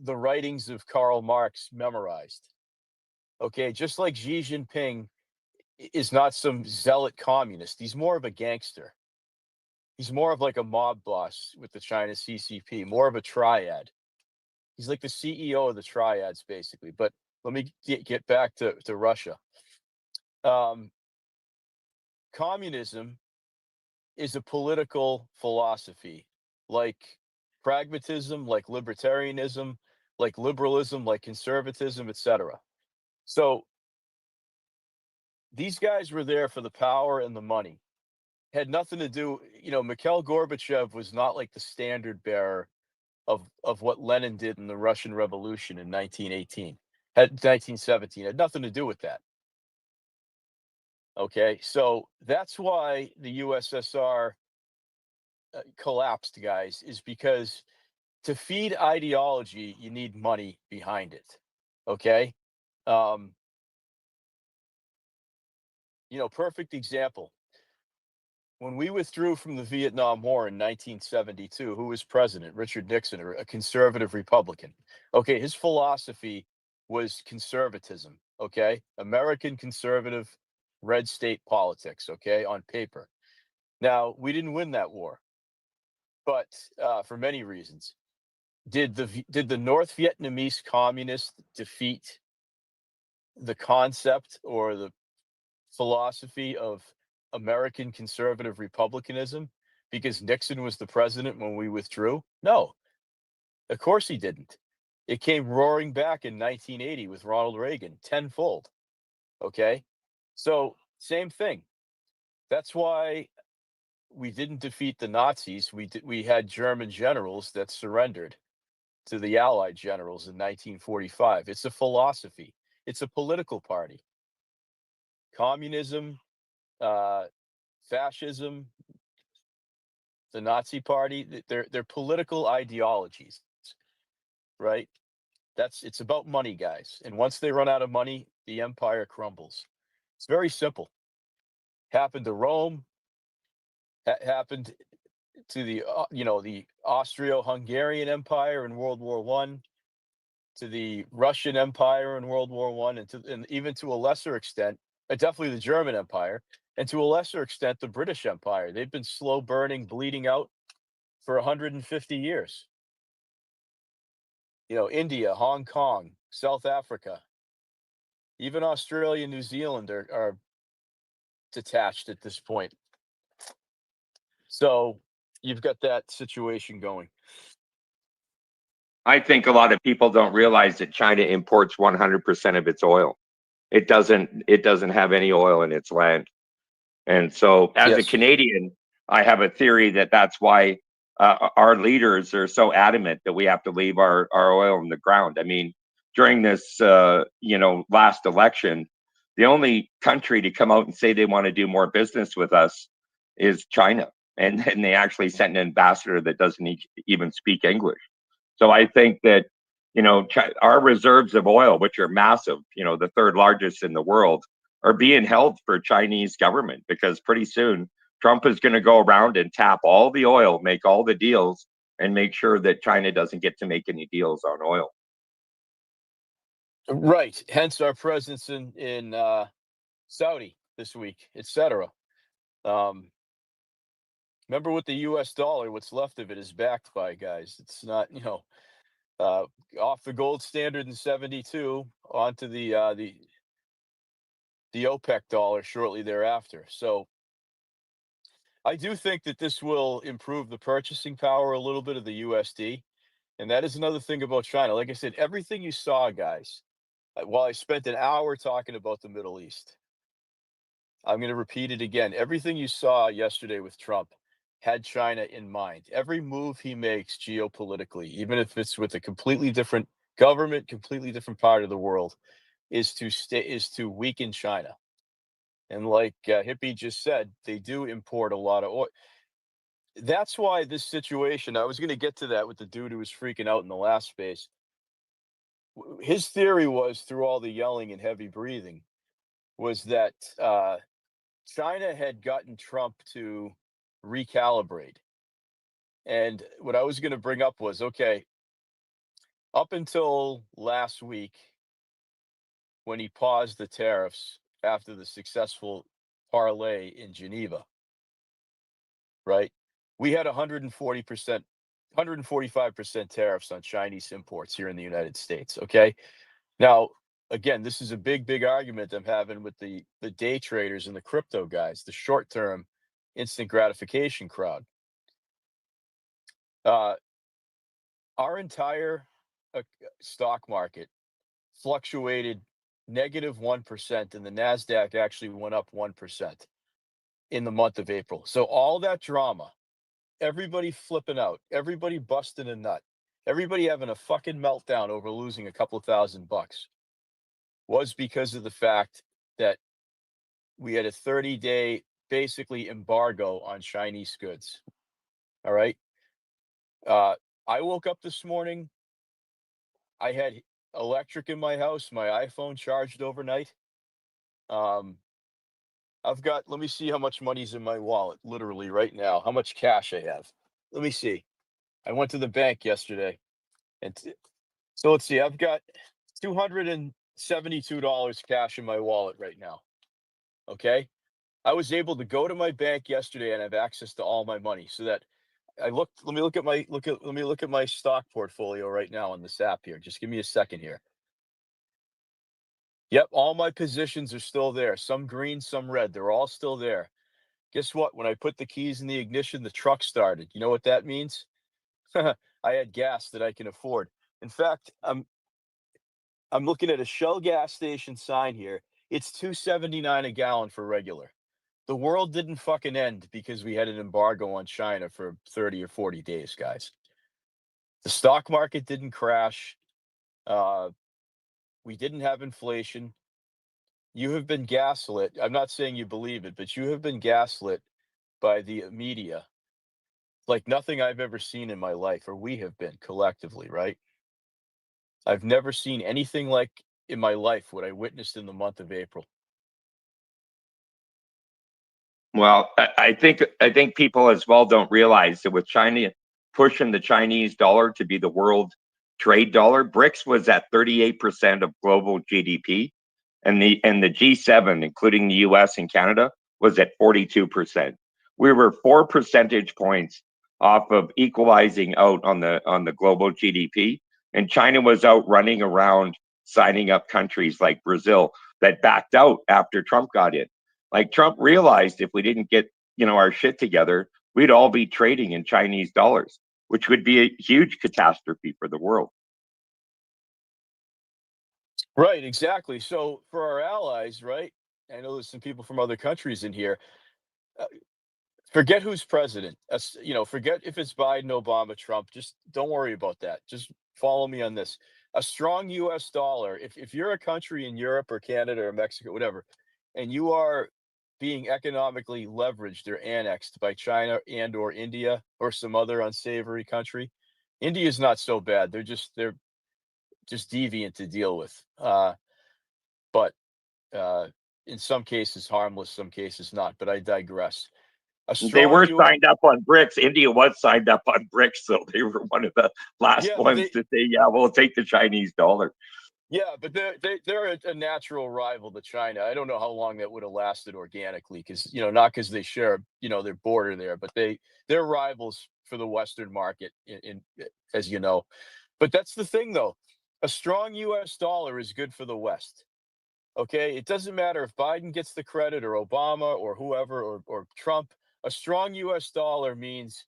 the writings of Karl Marx memorized. Okay, just like Xi Jinping is not some zealot communist. He's more of a gangster. He's more of like a mob boss with the China CCP, more of a triad. He's like the CEO of the triads, basically. But let me get back to Russia. Communism is a political philosophy, like pragmatism, like libertarianism, like liberalism, like conservatism, etc. So these guys were there for the power and the money. Had nothing to do, Mikhail Gorbachev was not like the standard bearer of what Lenin did in the Russian Revolution in 1918, 1917. Had nothing to do with that. Okay, so that's why the USSR collapsed, guys, is because to feed ideology, you need money behind it. Okay, um, perfect example. When we withdrew from the Vietnam War in 1972, who was president? Richard Nixon, a conservative Republican. Okay, his philosophy was conservatism. Okay, American conservative, red state politics. Okay, on paper. Now we didn't win that war, but for many reasons. Did the North Vietnamese communists defeat the concept or the philosophy of American conservative republicanism because Nixon was the president when we withdrew? No, of course he didn't. It came roaring back in 1980 with Ronald Reagan, tenfold. Okay, so same thing. That's why we didn't defeat the Nazis. We had German generals that surrendered to the Allied generals in 1945. It's a philosophy. It's a political party. Communism, fascism, the Nazi Party, they're political ideologies, right? It's about money, guys. And once they run out of money, the empire crumbles. It's very simple. Happened to Rome. Happened to the Austro-Hungarian Empire in World War One, to the Russian Empire in World War One, and even to a lesser extent, definitely the German Empire, and to a lesser extent, the British Empire. They've been slow burning, bleeding out for 150 years. India, Hong Kong, South Africa, even Australia, New Zealand are detached at this point. So you've got that situation going. I think a lot of people don't realize that China imports 100% of its oil. It doesn't have any oil in its land. And so as a Yes. Canadian, I have a theory that that's why our leaders are so adamant that we have to leave our oil in the ground. I mean, during this, last election, the only country to come out and say they want to do more business with us is China. And they actually sent an ambassador that doesn't even speak English. So I think that, our reserves of oil, which are massive, the third largest in the world, are being held for Chinese government because pretty soon Trump is going to go around and tap all the oil, make all the deals, and make sure that China doesn't get to make any deals on oil. Right. Hence our presence in Saudi this week, etc. Remember, with the U.S. dollar, what's left of it is backed by, guys. It's not, off the gold standard in 72 onto the OPEC dollar shortly thereafter. So I do think that this will improve the purchasing power a little bit of the USD. And that is another thing about China. Like I said, everything you saw, guys, while I spent an hour talking about the Middle East, I'm going to repeat it again. Everything you saw yesterday with Trump had China in mind. Every move he makes geopolitically, even if it's with a completely different government, completely different part of the world, is to weaken China. And like Hippie just said, they do import a lot of oil. That's why this situation, I was going to get to that with the dude who was freaking out in the last space. His theory was, through all the yelling and heavy breathing, was that China had gotten Trump to recalibrate. And what I was going to bring up was, okay, up until last week, when he paused the tariffs after the successful parlay in Geneva, right? We had 140%, 145% tariffs on Chinese imports here in the United States. Okay. Now, again, this is a big argument I'm having with the day traders and the crypto guys, the short term instant gratification crowd. Our entire stock market fluctuated -1%, and the NASDAQ actually went up 1% in the month of April. So all that drama, everybody flipping out, everybody busting a nut, everybody having a fucking meltdown over losing a couple of $1,000 was because of the fact that we had a 30-day basically embargo on Chinese goods. All right. I woke up this morning. I had electric in my house, my iPhone charged overnight. Let me see how much money's in my wallet, literally right now, how much cash I have. Let me see. I went to the bank yesterday. And so let's see, I've got $272 cash in my wallet right now. Okay. I was able to go to my bank yesterday and have access to all my money so that let me look at my stock portfolio right now on this app here. Just give me a second here. Yep, all my positions are still there. Some green, some red. They're all still there. Guess what? When I put the keys in the ignition, the truck started. You know what that means? I had gas that I can afford. In fact, I'm looking at a Shell gas station sign here. It's $2.79 a gallon for regular. The world didn't fucking end because we had an embargo on China for 30 or 40 days, guys. The stock market didn't crash. We didn't have inflation. You have been gaslit. I'm not saying you believe it, but you have been gaslit by the media like nothing I've ever seen in my life, or we have been collectively, right? I've never seen anything like in my life what I witnessed in the month of April. Well, I think people as well don't realize that with China pushing the Chinese dollar to be the world trade dollar, BRICS was at 38% of global GDP, and the G7, including the US and Canada, was at 42%. We were 4 percentage points off of equalizing out on the global GDP, and China was out running around signing up countries like Brazil that backed out after Trump got in. Like Trump realized if we didn't get, our shit together, we'd all be trading in Chinese dollars, which would be a huge catastrophe for the world. Right, exactly. So for our allies, right? I know there's some people from other countries in here. Forget who's president. Forget if it's Biden, Obama, Trump. Just don't worry about that. Just follow me on this. A strong U.S. dollar. If you're a country in Europe or Canada or Mexico, whatever, and you are being economically leveraged or annexed by China and or India or some other unsavory country, India's not so bad. They're just deviant to deal with. But in some cases harmless, some cases not. But I digress. A They strong were U. signed up on BRICS. India was signed up on BRICS, so they were one of the last Yeah, ones to say, "Yeah, we'll take the Chinese dollar." yeah, but they're a natural rival to China. I don't know how long that would have lasted organically, because not because they share their border there, but they're rivals for the Western market as you know. But that's the thing, though. A strong U.S. dollar is good for the West. Okay, it doesn't matter if Biden gets the credit or Obama or whoever or Trump. A strong U.S. dollar means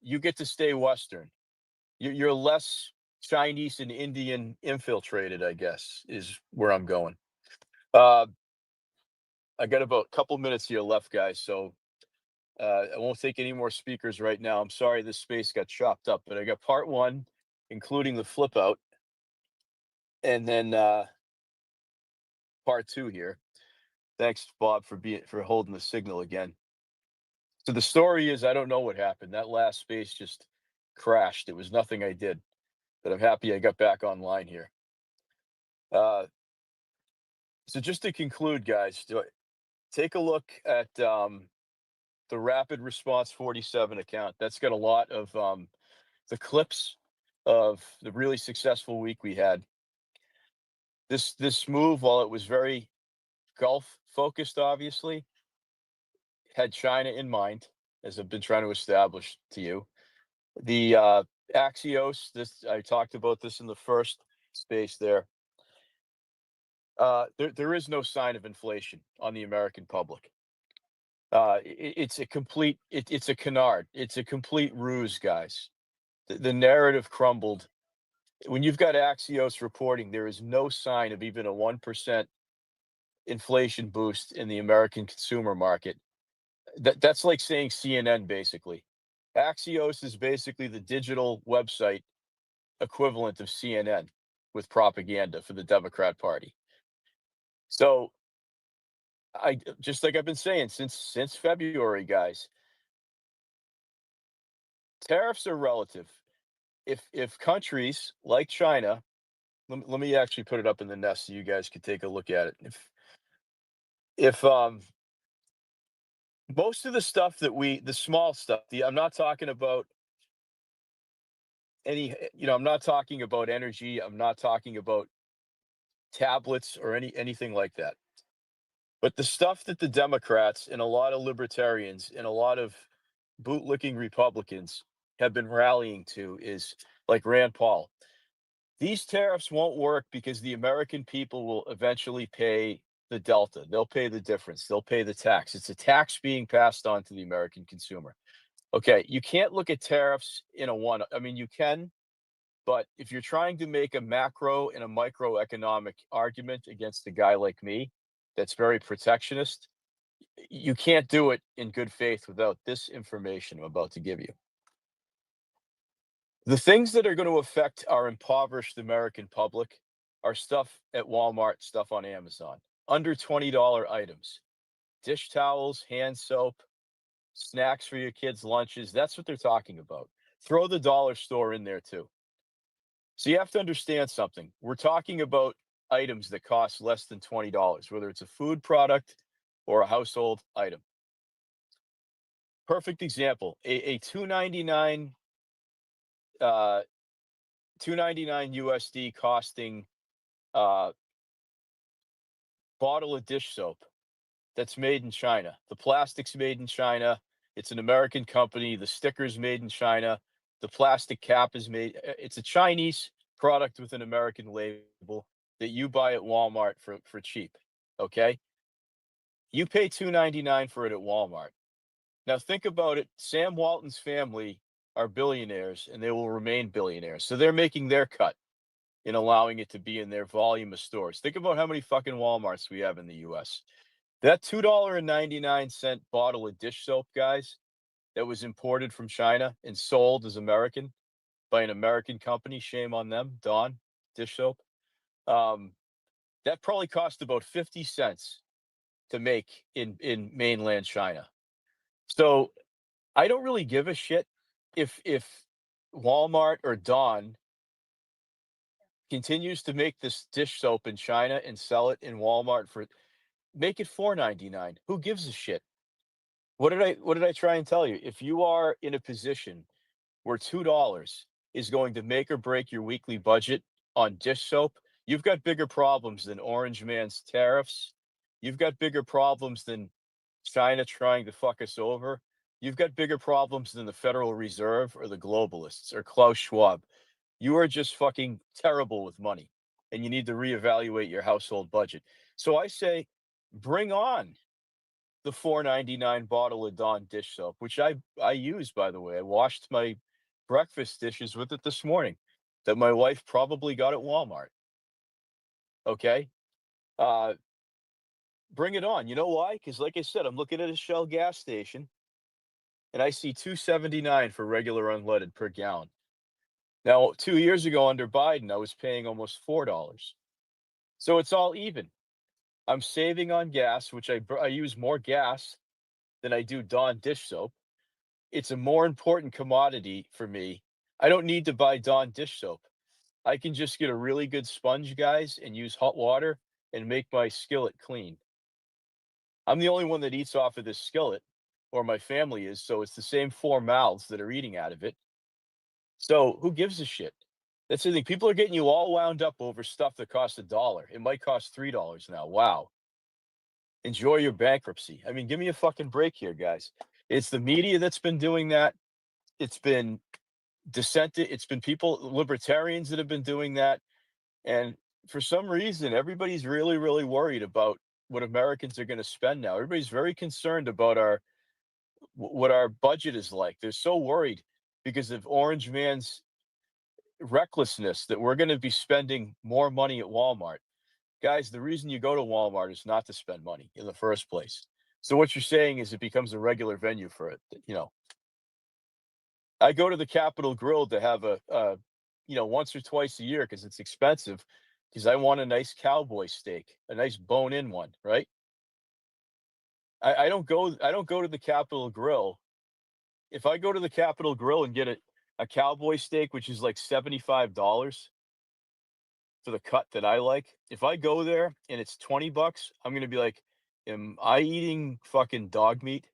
you get to stay Western. You're less Chinese and Indian infiltrated, I guess, is where I'm going. Uh, I got about a couple minutes here left, guys, so I won't take any more speakers right now. I'm sorry this space got chopped up, but I got part one, including the flip out, and then part two here. Thanks, Bob, for holding the signal again. So the story is, I don't know what happened. That last space just crashed. It was nothing I did, but I'm happy I got back online here. So just to conclude, guys, take a look at the Rapid Response 47 account. That's got a lot of the clips of the really successful week we had. This move, while it was very Gulf focused, obviously, had China in mind, as I've been trying to establish to you. The Axios, this I talked about this in the first space there. There is no sign of inflation on the American public. It's a complete, it's a canard. It's a complete ruse, guys. The narrative crumbled. When you've got Axios reporting, there is no sign of even a 1% inflation boost in the American consumer market. That's like saying CNN, basically. Axios is basically the digital website equivalent of CNN with propaganda for the Democrat Party. So I just like I've been saying since February, guys, tariffs are relative. If countries like China, let me actually put it up in the nest so you guys could take a look at it. If most of the stuff the small stuff, I'm not talking about I'm not talking about energy, I'm not talking about tablets or anything like that. But the stuff that the Democrats and a lot of libertarians and a lot of bootlicking Republicans have been rallying to is like Rand Paul. These tariffs won't work because the American people will eventually pay the delta. They'll pay the difference. They'll pay the tax. It's a tax being passed on to the American consumer. Okay, you can't look at tariffs in a one. I mean, you can, but if you're trying to make a macro and a microeconomic argument against a guy like me that's very protectionist, you can't do it in good faith without this information I'm about to give you. The things that are going to affect our impoverished American public are stuff at Walmart, stuff on Amazon, under $20 items, dish towels, hand soap, snacks for your kids' lunches. That's what they're talking about. Throw the dollar store in there too. So you have to understand something. We're talking about items that cost less than $20, whether it's a food product or a household item. Perfect example, a 299 299 USD costing bottle of dish soap that's made in China. The plastic's made in China. It's an American company. The sticker's made in China. The plastic cap is made. It's a Chinese product with an American label that you buy at Walmart for cheap. Okay, you pay $2.99 for it at Walmart. Now think about it. Sam Walton's family are billionaires, and they will remain billionaires. So they're making their cut in allowing it to be in their volume of stores. Think about how many fucking Walmarts we have in the US. That $2.99 bottle of dish soap, guys, that was imported from China and sold as American by an American company, shame on them, Dawn dish soap. That probably cost about 50 cents to make in mainland China. So I don't really give a shit if Walmart or Dawn continues to make this dish soap in China and sell it in Walmart for make it $4.99. Who gives a shit? What did I try and tell you? If you are in a position where $2 is going to make or break your weekly budget on dish soap, you've got bigger problems than Orange Man's tariffs. You've got bigger problems than China trying to fuck us over. You've got bigger problems than the Federal Reserve or the globalists or Klaus Schwab. You are just fucking terrible with money and you need to reevaluate your household budget. So I say, bring on the $4.99 bottle of Dawn dish soap, which I use, by the way. I washed my breakfast dishes with it this morning that my wife probably got at Walmart. Okay? Uh, bring it on. You know why? Because like I said, I'm looking at a Shell gas station and I see $2.79 for regular unleaded per gallon. Now, 2 years ago under Biden, I was paying almost $4. So it's all even. I'm saving on gas, which I use more gas than I do Dawn dish soap. It's a more important commodity for me. I don't need to buy Dawn dish soap. I can just get a really good sponge, guys, and use hot water and make my skillet clean. I'm the only one that eats off of this skillet, or my family is, so it's the same 4 mouths that are eating out of it. So who gives a shit? That's the thing. People are getting you all wound up over stuff that costs $1. It might cost $3 now. Wow. Enjoy your bankruptcy. I mean, give me a fucking break here, guys. It's the media that's been doing that. It's been it's been people, libertarians that have been doing that. And for some reason, everybody's really, really worried about what Americans are going to spend now. Everybody's very concerned about what our budget is like. They're so worried because of Orange Man's recklessness that we're going to be spending more money at Walmart. Guys, the reason you go to Walmart is not to spend money in the first place. So what you're saying is it becomes a regular venue for it. I go to the Capitol Grill to have once or twice a year because it's expensive. Because I want a nice cowboy steak, a nice bone-in one, right? I don't go to the Capitol Grill. If I go to the Capitol Grill and get a cowboy steak, which is like $75 for the cut that I like, if I go there and it's $20, I'm gonna be like, am I eating fucking dog meat?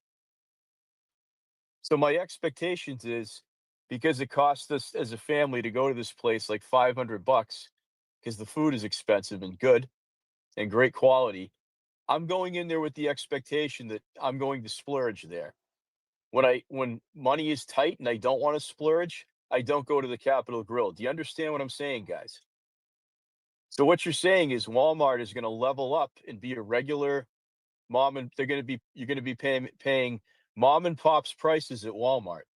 So my expectations is because it costs us as a family to go to this place like $500 because the food is expensive and good and great quality. I'm going in there with the expectation that I'm going to splurge there. When money is tight and I don't want to splurge, I don't go to the Capitol Grill. Do you understand what I'm saying, guys? So what you're saying is Walmart is going to level up and be a regular you're going to be paying mom and pop's prices at Walmart.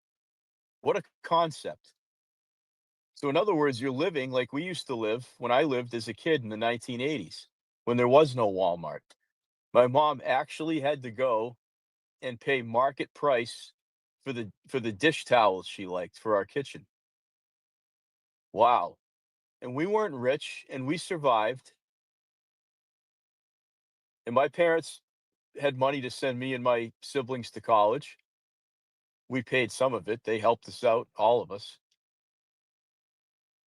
What a concept. So in other words, you're living like we used to live when I lived as a kid in the 1980s when there was no Walmart. My mom actually had to go and pay market price for the dish towels she liked for our kitchen. Wow. And we weren't rich and we survived. And my parents had money to send me and my siblings to college. We paid some of it. They helped us out, all of us.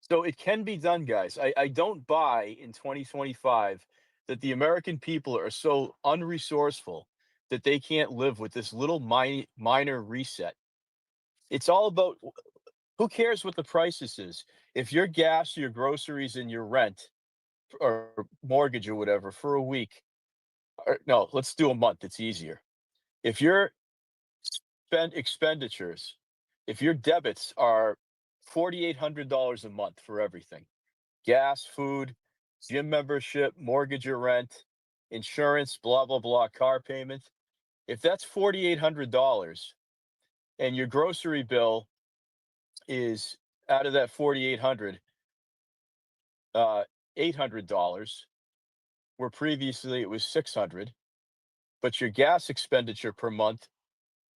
So it can be done, guys. I don't buy in 2025 that the American people are so unresourceful that they can't live with this little minor reset. It's all about who cares what the prices is. If your gas, your groceries, and your rent or mortgage or whatever for a week, or no, let's do a month. It's easier. If your expenditures, if your debits are $4,800 a month for everything, gas, food, gym membership, mortgage or rent, insurance, blah, blah, blah, car payment. If that's $4,800 and your grocery bill is out of that 4,800, $800, where previously it was 600, but your gas expenditure per month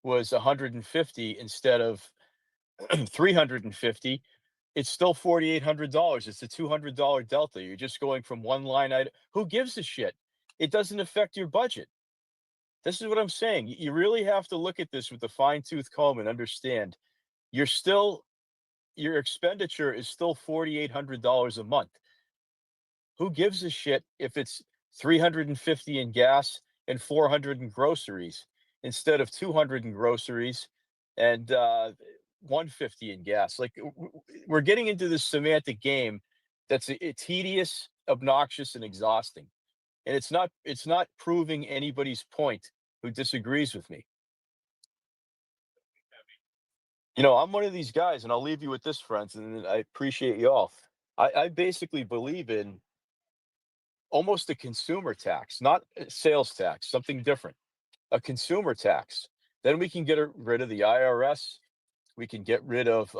was 150 instead of 350, it's still $4,800. It's a $200 delta. You're just going from one line item. Who gives a shit? It doesn't affect your budget. This is what I'm saying. You really have to look at this with a fine tooth comb and understand your expenditure is still $4,800 a month. Who gives a shit if it's 350 in gas and 400 in groceries instead of 200 in groceries and 150 in gas. Like we're getting into this semantic game that's tedious, obnoxious, and exhausting. And it's not proving anybody's point who disagrees with me. I'm one of these guys, and I'll leave you with this, friends, and I appreciate you all. I basically believe in almost a consumer tax, not a sales tax, something different, a consumer tax. Then we can get rid of the IRS. We can get rid of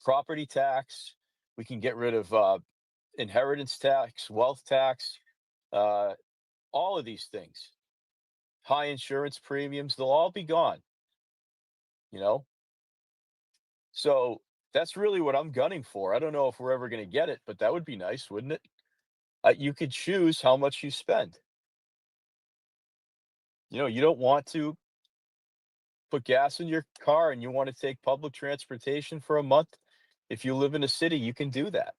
property tax. We can get rid of inheritance tax, wealth tax, uh, all of these things. High insurance premiums, they'll all be gone, you know? So that's really what I'm gunning for. I don't know if we're ever going to get it, but that would be nice, wouldn't it? You could choose how much you spend. You don't want to put gas in your car and you want to take public transportation for a month. If you live in a city, you can do that.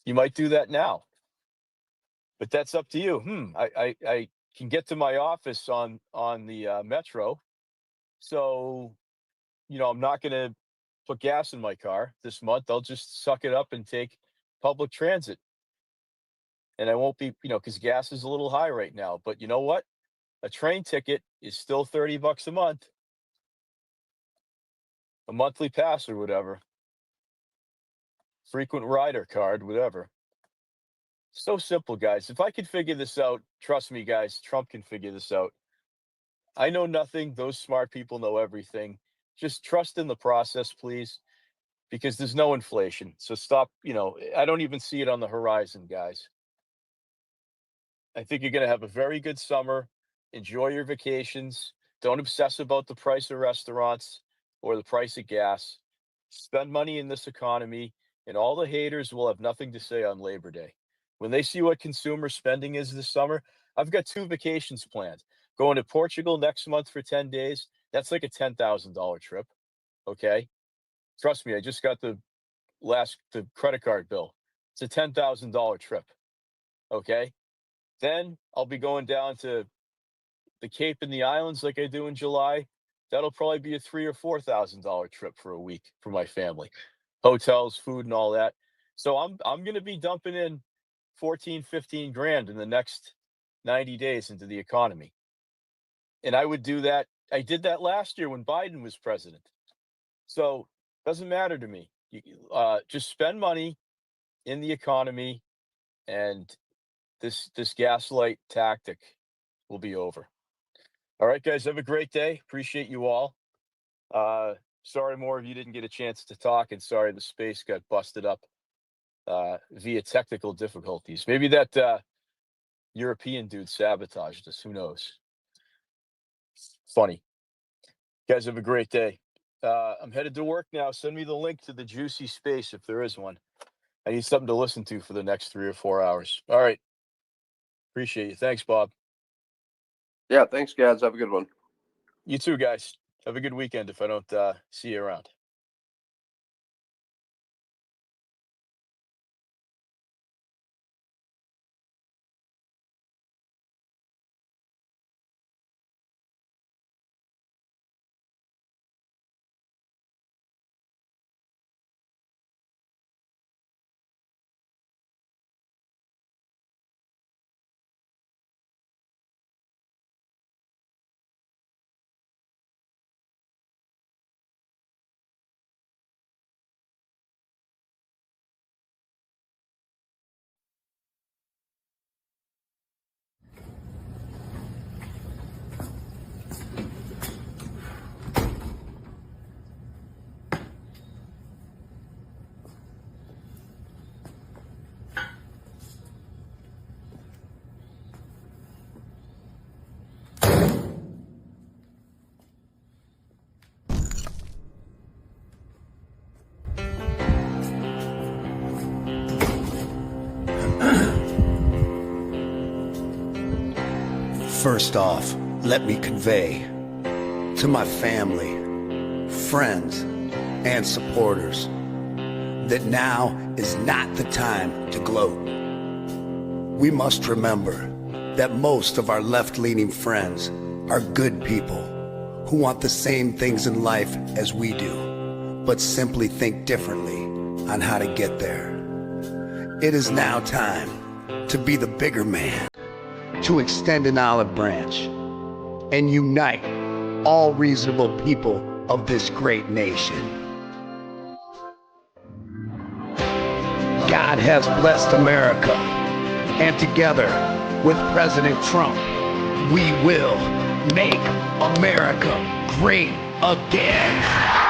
You might do that now, but that's up to you. I can get to my office on the metro, so I'm not going to put gas in my car this month. I'll just suck it up and take public transit, and I won't be, because gas is a little high right now. But you know what? A train ticket is still $30 a month, a monthly pass or whatever, frequent rider card, whatever. So simple, guys. If I could figure this out, trust me, guys, Trump can figure this out. I know nothing. Those smart people know everything. Just trust in the process, please, because there's no inflation. So stop, I don't even see it on the horizon, guys. I think you're going to have a very good summer. Enjoy your vacations. Don't obsess about the price of restaurants or the price of gas. Spend money in this economy, and all the haters will have nothing to say on Labor Day. When they see what consumer spending is this summer, I've got 2 vacations planned. Going to Portugal next month for 10 days. That's like a $10,000 trip. Okay. Trust me, I just got the credit card bill. It's a $10,000 trip. Okay. Then I'll be going down to the Cape and the islands like I do in July. That'll probably be a $3,000 or $4,000 trip for a week for my family. Hotels, food, and all that. So I'm going to be dumping in 14, 15 grand in the next 90 days into the economy. And I would do that. I did that last year when Biden was president. So doesn't matter to me. Just spend money in the economy, and this gaslight tactic will be over. All right, guys, have a great day. Appreciate you all. Sorry more of you didn't get a chance to talk, and sorry the space got busted up via technical difficulties. Maybe that European dude sabotaged us. Who knows? Funny. Guys, have a great day. I'm headed to work now. Send me the link to the juicy space if there is one. I need something to listen to for the next 3 or 4 hours. All right. Appreciate you. Thanks, Bob. Yeah, thanks, Gads. Have a good one. You too, guys. Have a good weekend if I don't see you around. First off, let me convey to my family, friends, and supporters that now is not the time to gloat. We must remember that most of our left-leaning friends are good people who want the same things in life as we do, but simply think differently on how to get there. It is now time to be the bigger man, to extend an olive branch and unite all reasonable people of this great nation. God has blessed America, and together with President Trump, we will make America great again.